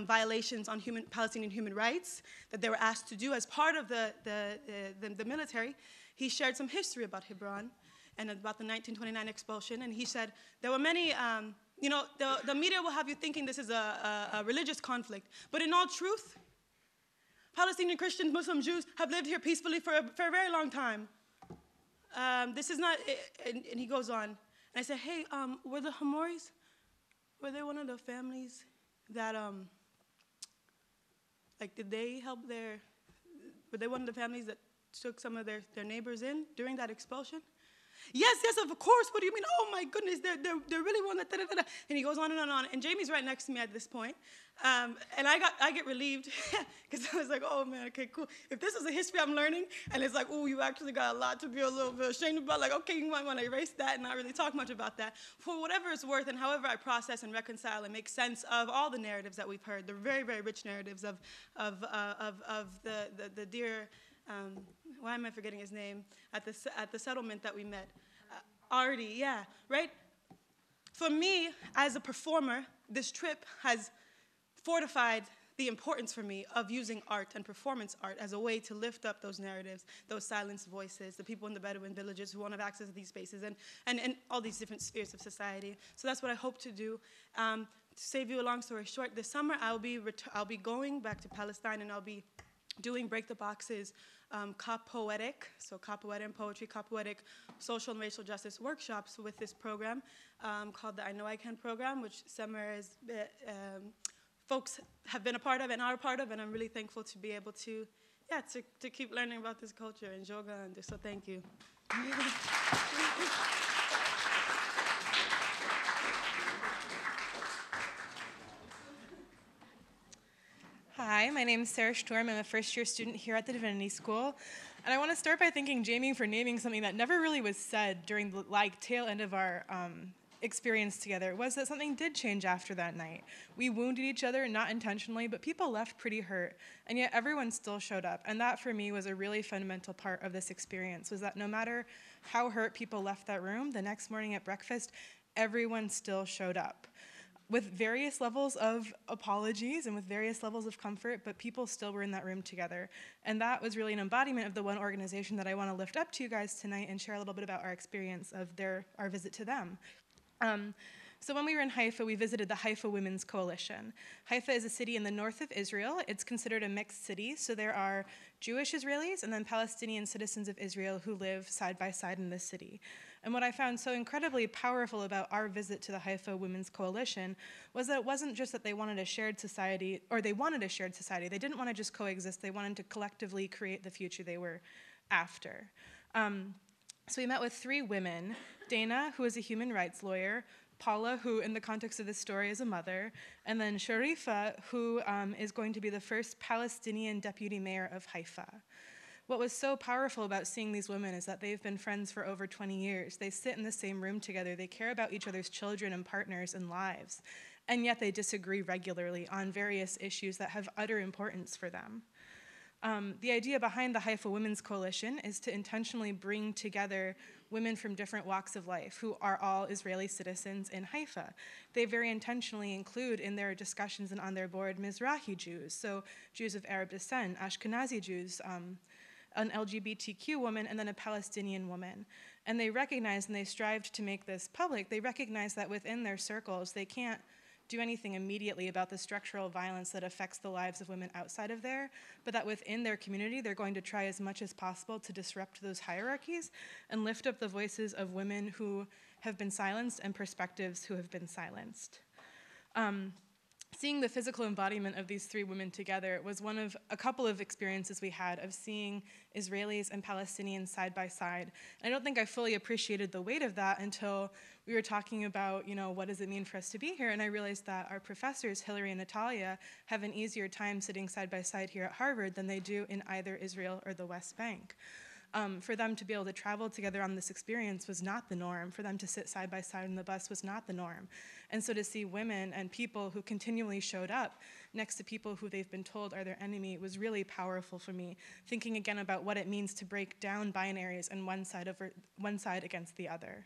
Speaker 15: violations on Palestinian human rights that they were asked to do as part of the military, he shared some history about Hebron and about the 1929 expulsion. And he said there were many, you know, the media will have you thinking this is a religious conflict, but in all truth, Palestinian Christians, Muslims, Jews have lived here peacefully for a very long time. This is not, and he goes on. And I said, hey, were the Hamoris, were they one of the families that, like, did they help were they one of the families that took some of their neighbors in during that expulsion? Yes, of course. What do you mean? Oh my goodness, they're really one that da-da-da-da. And he goes on and on. And Jamie's right next to me at this point. And I get relieved because I was like, oh man, okay, cool. If this is a history I'm learning, and it's like, oh, you actually got a lot to be a little bit ashamed about, like, okay, you might want to erase that and not really talk much about that. For whatever it's worth, and however I process and reconcile and make sense of all the narratives that we've heard, the very, very rich narratives of the dear, why am I forgetting his name, at the settlement that we met. Artie, yeah, right? For me, as a performer, this trip has fortified the importance for me of using art and performance art as a way to lift up those narratives, those silenced voices, the people in the Bedouin villages who won't have access to these spaces, and all these different spheres of society. So that's what I hope to do. To save you a long story short, this summer I'll be going back to Palestine, and I'll be doing Break the Boxes Capoetic, so capoeira and poetry, capoetic social and racial justice workshops with this program called the I Know I Can program, which Summer is folks have been a part of and are a part of, and I'm really thankful to be able to keep learning about this culture and yoga, and so thank you.
Speaker 16: Hi, my name is Sarah Sturm. I'm a first-year student here at the Divinity School. And I want to start by thanking Jamie for naming something that never really was said during the tail end of our experience together, was that something did change after that night. We wounded each other, not intentionally, but people left pretty hurt, and yet everyone still showed up. And that, for me, was a really fundamental part of this experience, was that no matter how hurt people left that room, the next morning at breakfast, everyone still showed up, with various levels of apologies and with various levels of comfort, but people still were in that room together. And that was really an embodiment of the one organization that I want to lift up to you guys tonight and share a little bit about our experience of our visit to them. So when we were in Haifa, we visited the Haifa Women's Coalition. Haifa is a city in the north of Israel. It's considered a mixed city, so there are Jewish Israelis and then Palestinian citizens of Israel who live side by side in this city. And what I found so incredibly powerful about our visit to the Haifa Women's Coalition was that it wasn't just that they wanted a shared society, or they wanted a shared society. They didn't want to just coexist. They wanted to collectively create the future they were after. So we met with 3 women, Dana, who is a human rights lawyer, Paula, who in the context of this story is a mother, and then Sharifa, who is going to be the first Palestinian deputy mayor of Haifa. What was so powerful about seeing these women is that they've been friends for over 20 years. They sit in the same room together. They care about each other's children and partners and lives, and yet they disagree regularly on various issues that have utter importance for them. The idea behind the Haifa Women's Coalition is to intentionally bring together women from different walks of life who are all Israeli citizens in Haifa. They very intentionally include in their discussions and on their board Mizrahi Jews, so Jews of Arab descent, Ashkenazi Jews, an LGBTQ woman, and then a Palestinian woman. And they recognize, and they strived to make this public, they recognize that within their circles they can't do anything immediately about the structural violence that affects the lives of women outside of there, but that within their community they're going to try as much as possible to disrupt those hierarchies and lift up the voices of women who have been silenced and perspectives who have been silenced. Seeing the physical embodiment of these 3 women together was one of a couple of experiences we had of seeing Israelis and Palestinians side by side. And I don't think I fully appreciated the weight of that until we were talking about, what does it mean for us to be here? And I realized that our professors, Hillary and Natalia, have an easier time sitting side by side here at Harvard than they do in either Israel or the West Bank. For them to be able to travel together on this experience was not the norm. For them to sit side by side on the bus was not the norm. And so to see women and people who continually showed up next to people who they've been told are their enemy was really powerful for me, thinking again about what it means to break down binaries and one side against the other.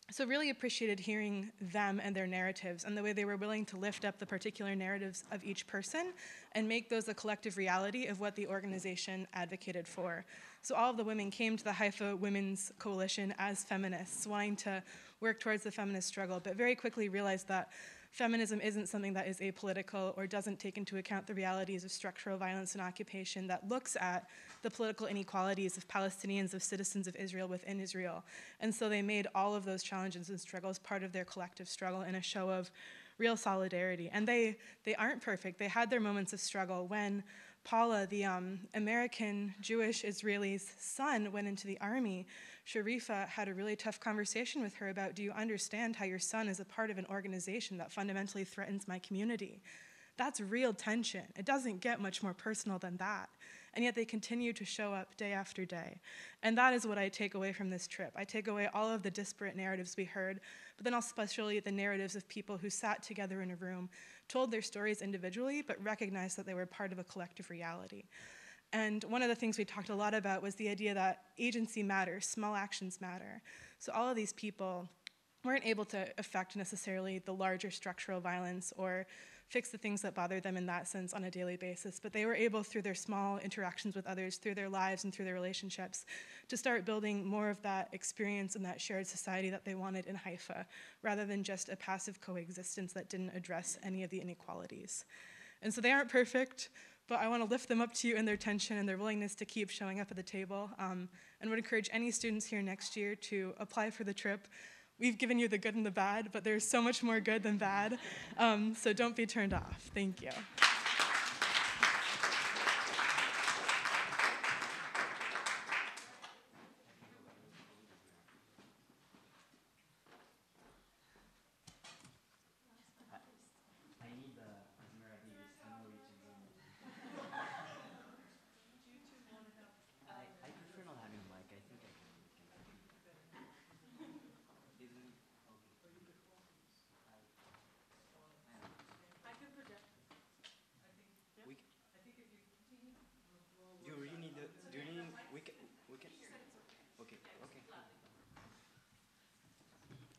Speaker 16: So really appreciated hearing them and their narratives and the way they were willing to lift up the particular narratives of each person and make those a collective reality of what the organization advocated for. So all of the women came to the Haifa Women's Coalition as feminists, wanting to work towards the feminist struggle, but very quickly realized that feminism isn't something that is apolitical or doesn't take into account the realities of structural violence and occupation, that looks at the political inequalities of Palestinians, of citizens of Israel within Israel. And so they made all of those challenges and struggles part of their collective struggle in a show of real solidarity. And they aren't perfect. They had their moments of struggle. When Paula, the American Jewish Israeli's son, went into the army, Sharifa had a really tough conversation with her about, do you understand how your son is a part of an organization that fundamentally threatens my community? That's real tension. It doesn't get much more personal than that. And yet they continue to show up day after day. And that is what I take away from this trip. I take away all of the disparate narratives we heard, but then especially the narratives of people who sat together in a room, told their stories individually, but recognized that they were part of a collective reality. And one of the things we talked a lot about was the idea that agency matters, small actions matter. So all of these people weren't able to affect necessarily the larger structural violence or fix the things that bother them in that sense on a daily basis. But they were able, through their small interactions with others, through their lives and through their relationships, to start building more of that experience and that shared society that they wanted in Haifa, rather than just a passive coexistence that didn't address any of the inequalities. And so they aren't perfect, but I want to lift them up to you in their tension and their willingness to keep showing up at the table, and would encourage any students here next year to apply for the trip. We've given you the good and the bad, but there's so much more good than bad, so don't be turned off. Thank you.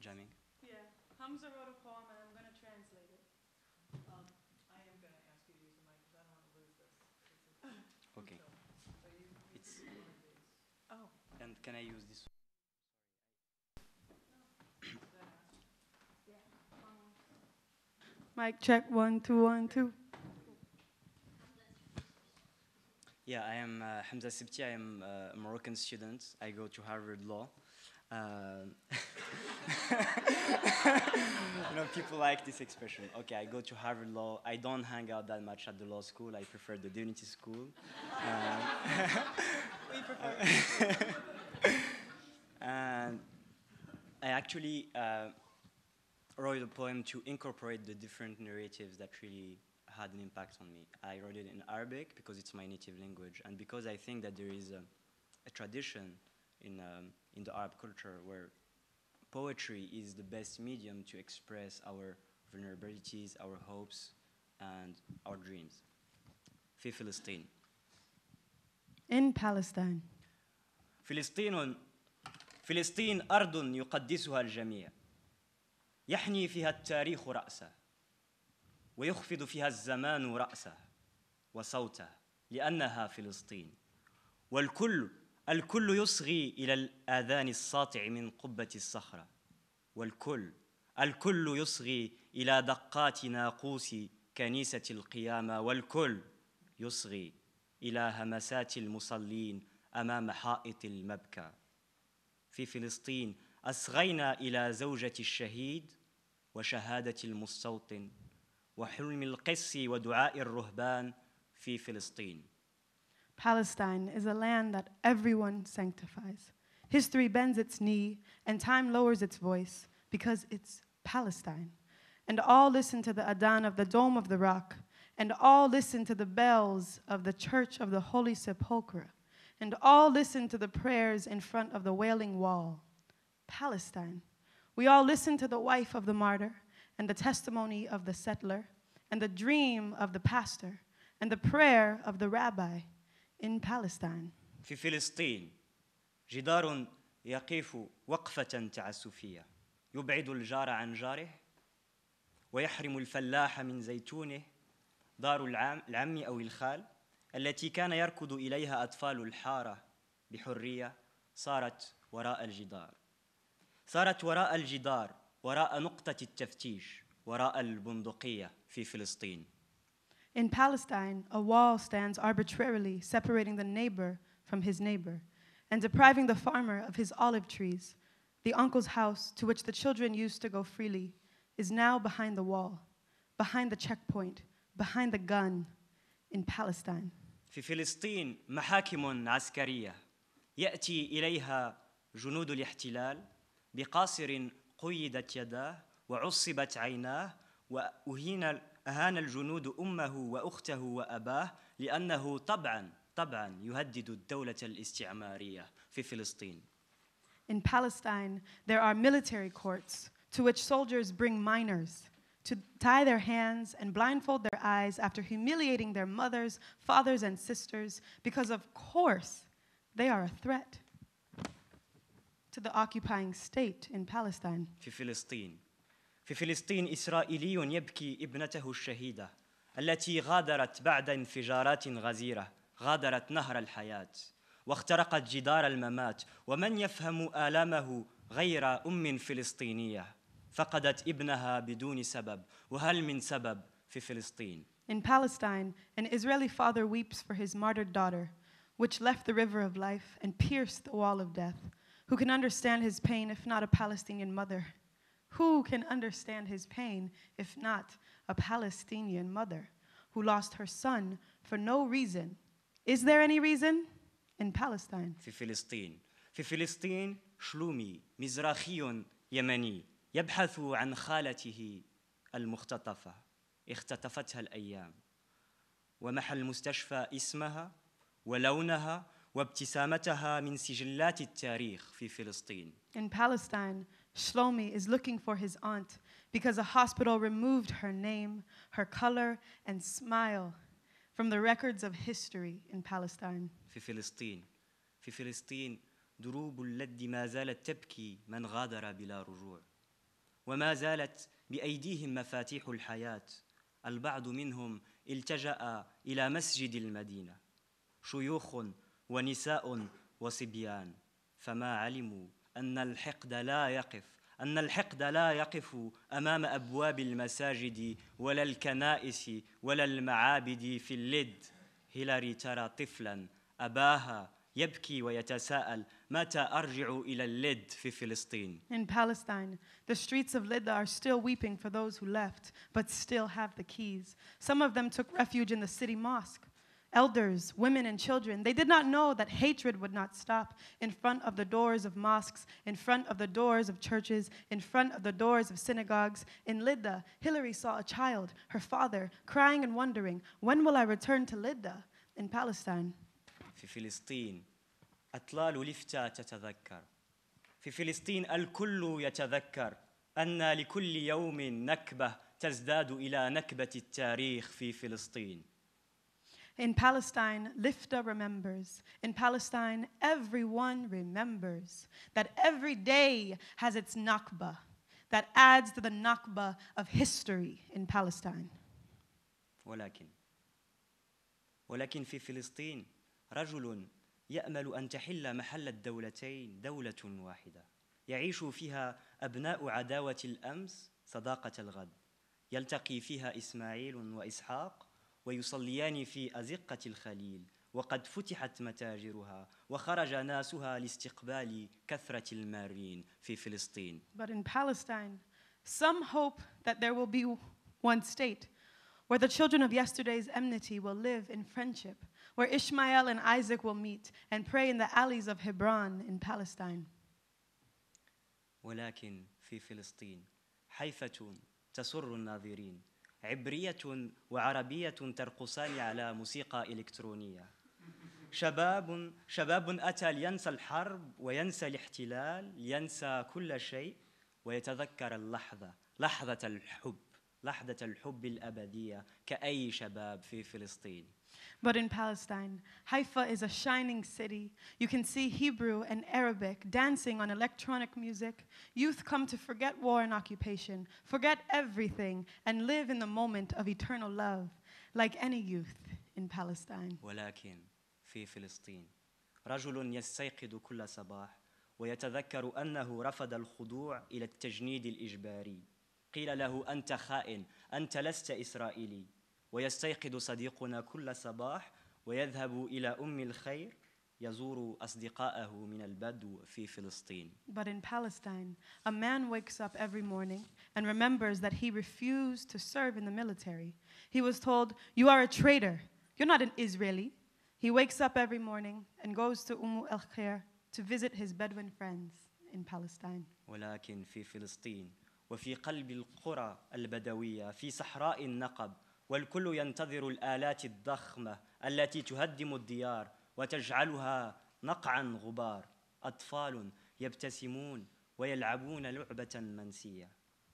Speaker 17: Jamming?
Speaker 15: Yeah, Hamza wrote a poem and I'm going to translate it.
Speaker 1: I am going to ask you to use the mic because I don't want to lose this.
Speaker 17: Okay.
Speaker 1: So you
Speaker 17: It's
Speaker 1: one of these.
Speaker 15: Oh.
Speaker 17: And can I use this?
Speaker 15: Mic check, 1, 2, 1, 2.
Speaker 17: Yeah, I am Hamza Sibti. I am a Moroccan student. I go to Harvard Law. People like this expression. Okay, I go to Harvard Law. I don't hang out that much at the law school. I prefer the divinity school.
Speaker 15: We prefer.
Speaker 17: And I actually wrote a poem to incorporate the different narratives that really had an impact on me. I wrote it in Arabic because it's my native language, and because I think that there is a tradition in the Arab culture where poetry is the best medium to express our vulnerabilities, our hopes, and our dreams. في فلسطين.
Speaker 15: In Palestine.
Speaker 17: فلسطين أرض يقدسها الجميع. يحني فيها التاريخ رأسه ويخفض فيها الزمان رأسه وصوته لأنها فلسطين. الكل يصغي إلى الآذان الساطع من قبة الصخرة. الكل يصغي إلى دقات ناقوس كنيسة القيامة. والكل يصغي إلى همسات المصلين أمام حائط المبكى. في فلسطين أصغينا إلى زوجة الشهيد وشهادة المستوطن وحلم القس ودعاء الرهبان في فلسطين.
Speaker 15: Palestine is a land that everyone sanctifies. History bends its knee and time lowers its voice because it's Palestine. And all listen to the adhan of the Dome of the Rock, and all listen to the bells of the Church of the Holy Sepulchre, and all listen to the prayers in front of the Wailing Wall. Palestine. We all listen to the wife of the martyr, and the testimony of the settler, and the dream of the pastor, and the prayer of the rabbi in Palestine.
Speaker 17: في فلسطين جدار يقف وقفة تعسفية يبعد الجار عن جاره ويحرم الفلاح من زيتونه دار العم أو الخال التي كان يركض إليها أطفال الحارة بحرية صارت وراء الجدار. صارت وراء الجدار وراء نقطة التفتيش وراء البندقية في فلسطين.
Speaker 15: In Palestine, a wall stands arbitrarily separating the neighbor from his neighbor and depriving the farmer of his olive trees. The uncle's house, to which the children used to go freely, is now behind the wall, behind the checkpoint, behind the gun in Palestine.
Speaker 17: في فلسطين محاكم عسكرية يأتي إليها جنود الاحتلال بقاصر قيدت يداه وعصبت عيناه أهان الجنود أمه وأخته وأباه لأنه طبعاً يهدد الدولة الاستعمارية في فلسطين.
Speaker 15: In Palestine, there are military courts to which soldiers bring minors to tie their hands and blindfold their eyes after humiliating their mothers, fathers, and sisters because, of course, they are a threat to the occupying state in Palestine.
Speaker 17: في فلسطين في فلسطين إسرائيلي يبكي ابنته الشهيدة التي غادرت بعد انفجارات غزيرة، غادرت نهر الحياة واخترقت جدار الممات، ومن يفهم آلامه غير أم فلسطينية فقدت ابنها بدون سبب، وهل من سبب في فلسطين؟
Speaker 15: In Palestine, an Israeli father weeps for his martyred daughter, which left the river of life and pierced the wall of death. Who can understand his pain if not a Palestinian mother? Who can understand his pain if not a Palestinian mother who lost her son for no reason? Is there any reason? In Palestine.
Speaker 17: في فلسطين شلومي مزراخي يمني يبحث عن خالته المختطفة، اختطفتها الأيام، ومحى المستشفى اسمها ولونها وابتسامتها من سجلات التاريخ في فلسطين.
Speaker 15: In Palestine, Shlomi is looking for his aunt because a hospital removed her name, her color, and smile from the records of history in Palestine.
Speaker 17: في فلسطين دروب اللد ما زالت تبكي من غادر بلا رجوع، وما زالت بأيديهم مفاتيح الحياة. البعض منهم التجأ إلى مسجد المدينة، شيوخ ونساء وصبيان، فما علموا أن الحقد لا يقف أمام أبواب المساجد ولا الكنائس ولا المعابد. في اللد هيلاري ترى طفلا أباها يبكي ويتساءل متى أرجع إلى اللد في فلسطين.
Speaker 15: In Palestine, the streets of Lydda are still weeping for those who left, but still have the keys. Some of them took refuge in the city mosque. Elders, women, and children, they did not know that hatred would not stop in front of the doors of mosques, in front of the doors of churches, in front of the doors of synagogues. In Lydda, Hillary saw a child, her father, crying and wondering, when will I return to Lydda? In Palestine.
Speaker 17: في فلسطين أطلال لفتة تتذكر، في فلسطين الكل يتذكر أن لكل يوم نكبة تزداد إلى نكبة التاريخ في فلسطين.
Speaker 15: In Palestine, Lifta remembers. In Palestine, everyone remembers that every day has its Nakba that adds to the Nakba of history in Palestine.
Speaker 17: ولكن في فلسطين رجل يأمل أن تحل محل الدولتين دولة واحدة يعيش فيها أبناء عداوة الأمس صداقة الغد، يلتقي فيها إسماعيل وإسحاق ويصليان في أزقة الخليل، وقد فتحت متاجرها وخرج ناسها لاستقبال كثرة المارين في فلسطين.
Speaker 15: But in Palestine, some hope that there will be one state where the children of yesterday's enmity will live in friendship, where Ishmael and Isaac will meet and pray in the alleys of Hebron in Palestine.
Speaker 17: ولكن في فلسطين حيفة تسر الناظرين، عبرية وعربية ترقصان على موسيقى إلكترونية. شباب أتى لينسى الحرب وينسى الاحتلال، لينسى كل شيء ويتذكر اللحظة، لحظة الحب الأبدية كأي شباب في فلسطين.
Speaker 15: But in Palestine, Haifa is a shining city. You can see Hebrew and Arabic dancing on electronic music. Youth come to forget war and occupation, forget everything, and live in the moment of eternal love, like any youth in Palestine.
Speaker 17: ولكن في فلسطين رجل يستيقظ كل صباح ويتذكر أنه رفض الخضوع إلى التجنيد الإجباري. قيل له أنت خائن، أنت لست إسرائيلي. ويستيقظ صديقنا كل صباح ويذهب إلى أم الخير يزور أصدقائه من البدو في فلسطين.
Speaker 15: But in Palestine, a man wakes up every morning and remembers that he refused to serve in the military. He was told, "You are a traitor. You're not an Israeli." He wakes up every morning and goes to al-Khair to visit his Bedouin friends in Palestine.
Speaker 17: ولكن في فلسطين وفي قلب القرى البدوية في صحراء النقب، والكل ينتظر الآلات الضخمة التي تهدم الديار وتجعلها نقعا غبار. أطفال يبتسمون ويلعبون لعبة منسية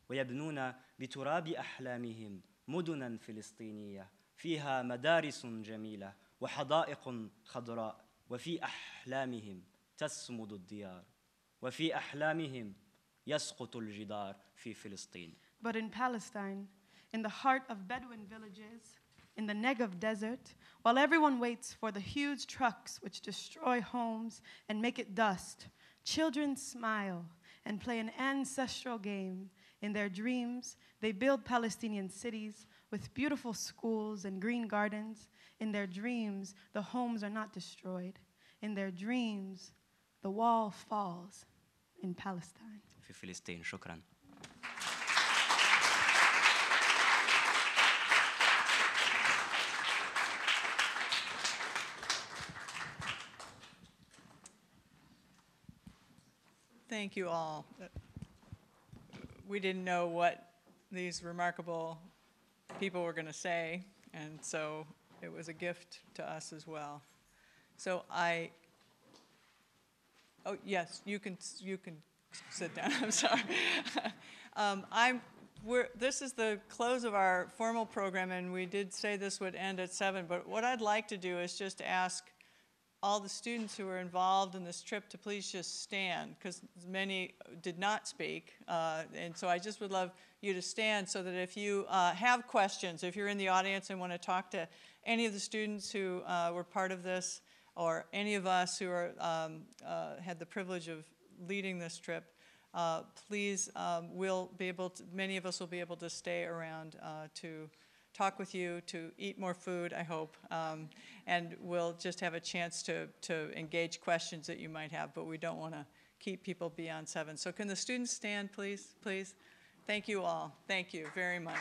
Speaker 17: ويبنون بتراب أحلامهم مدنا فلسطينية فيها مدارس جميلة وحدائق خضراء، وفي أحلامهم تسمد الديار، وفي أحلامهم يسقط الجدار في فلسطين.
Speaker 15: but in Palestine, in the heart of Bedouin villages, in the Negev desert, while everyone waits for the huge trucks which destroy homes and make it dust, children smile and play an ancestral game. In their dreams, they build Palestinian cities with beautiful schools and green gardens. In their dreams, the homes are not destroyed. In their dreams, the wall falls in Palestine.
Speaker 17: في فلسطين. شكرا.
Speaker 1: Thank you all. We didn't know what these remarkable people were going to say, and so it was a gift to us as well. So oh yes, you can sit down. I'm sorry. This is the close of our formal program, and we did say this would end at 7, but what I'd like to do is just ask all the students who were involved in this trip to please just stand, because many did not speak. And so I just would love you to stand so that if you have questions, if you're in the audience and want to talk to any of the students who were part of this, or any of us who had the privilege of leading this trip, please, we'll be able to, many of us will be able to stay around to talk with you, to eat more food, I hope, and we'll just have a chance to engage questions that you might have, but we don't want to keep people beyond 7. So can the students stand, please? Please. Thank you all. Thank you very much.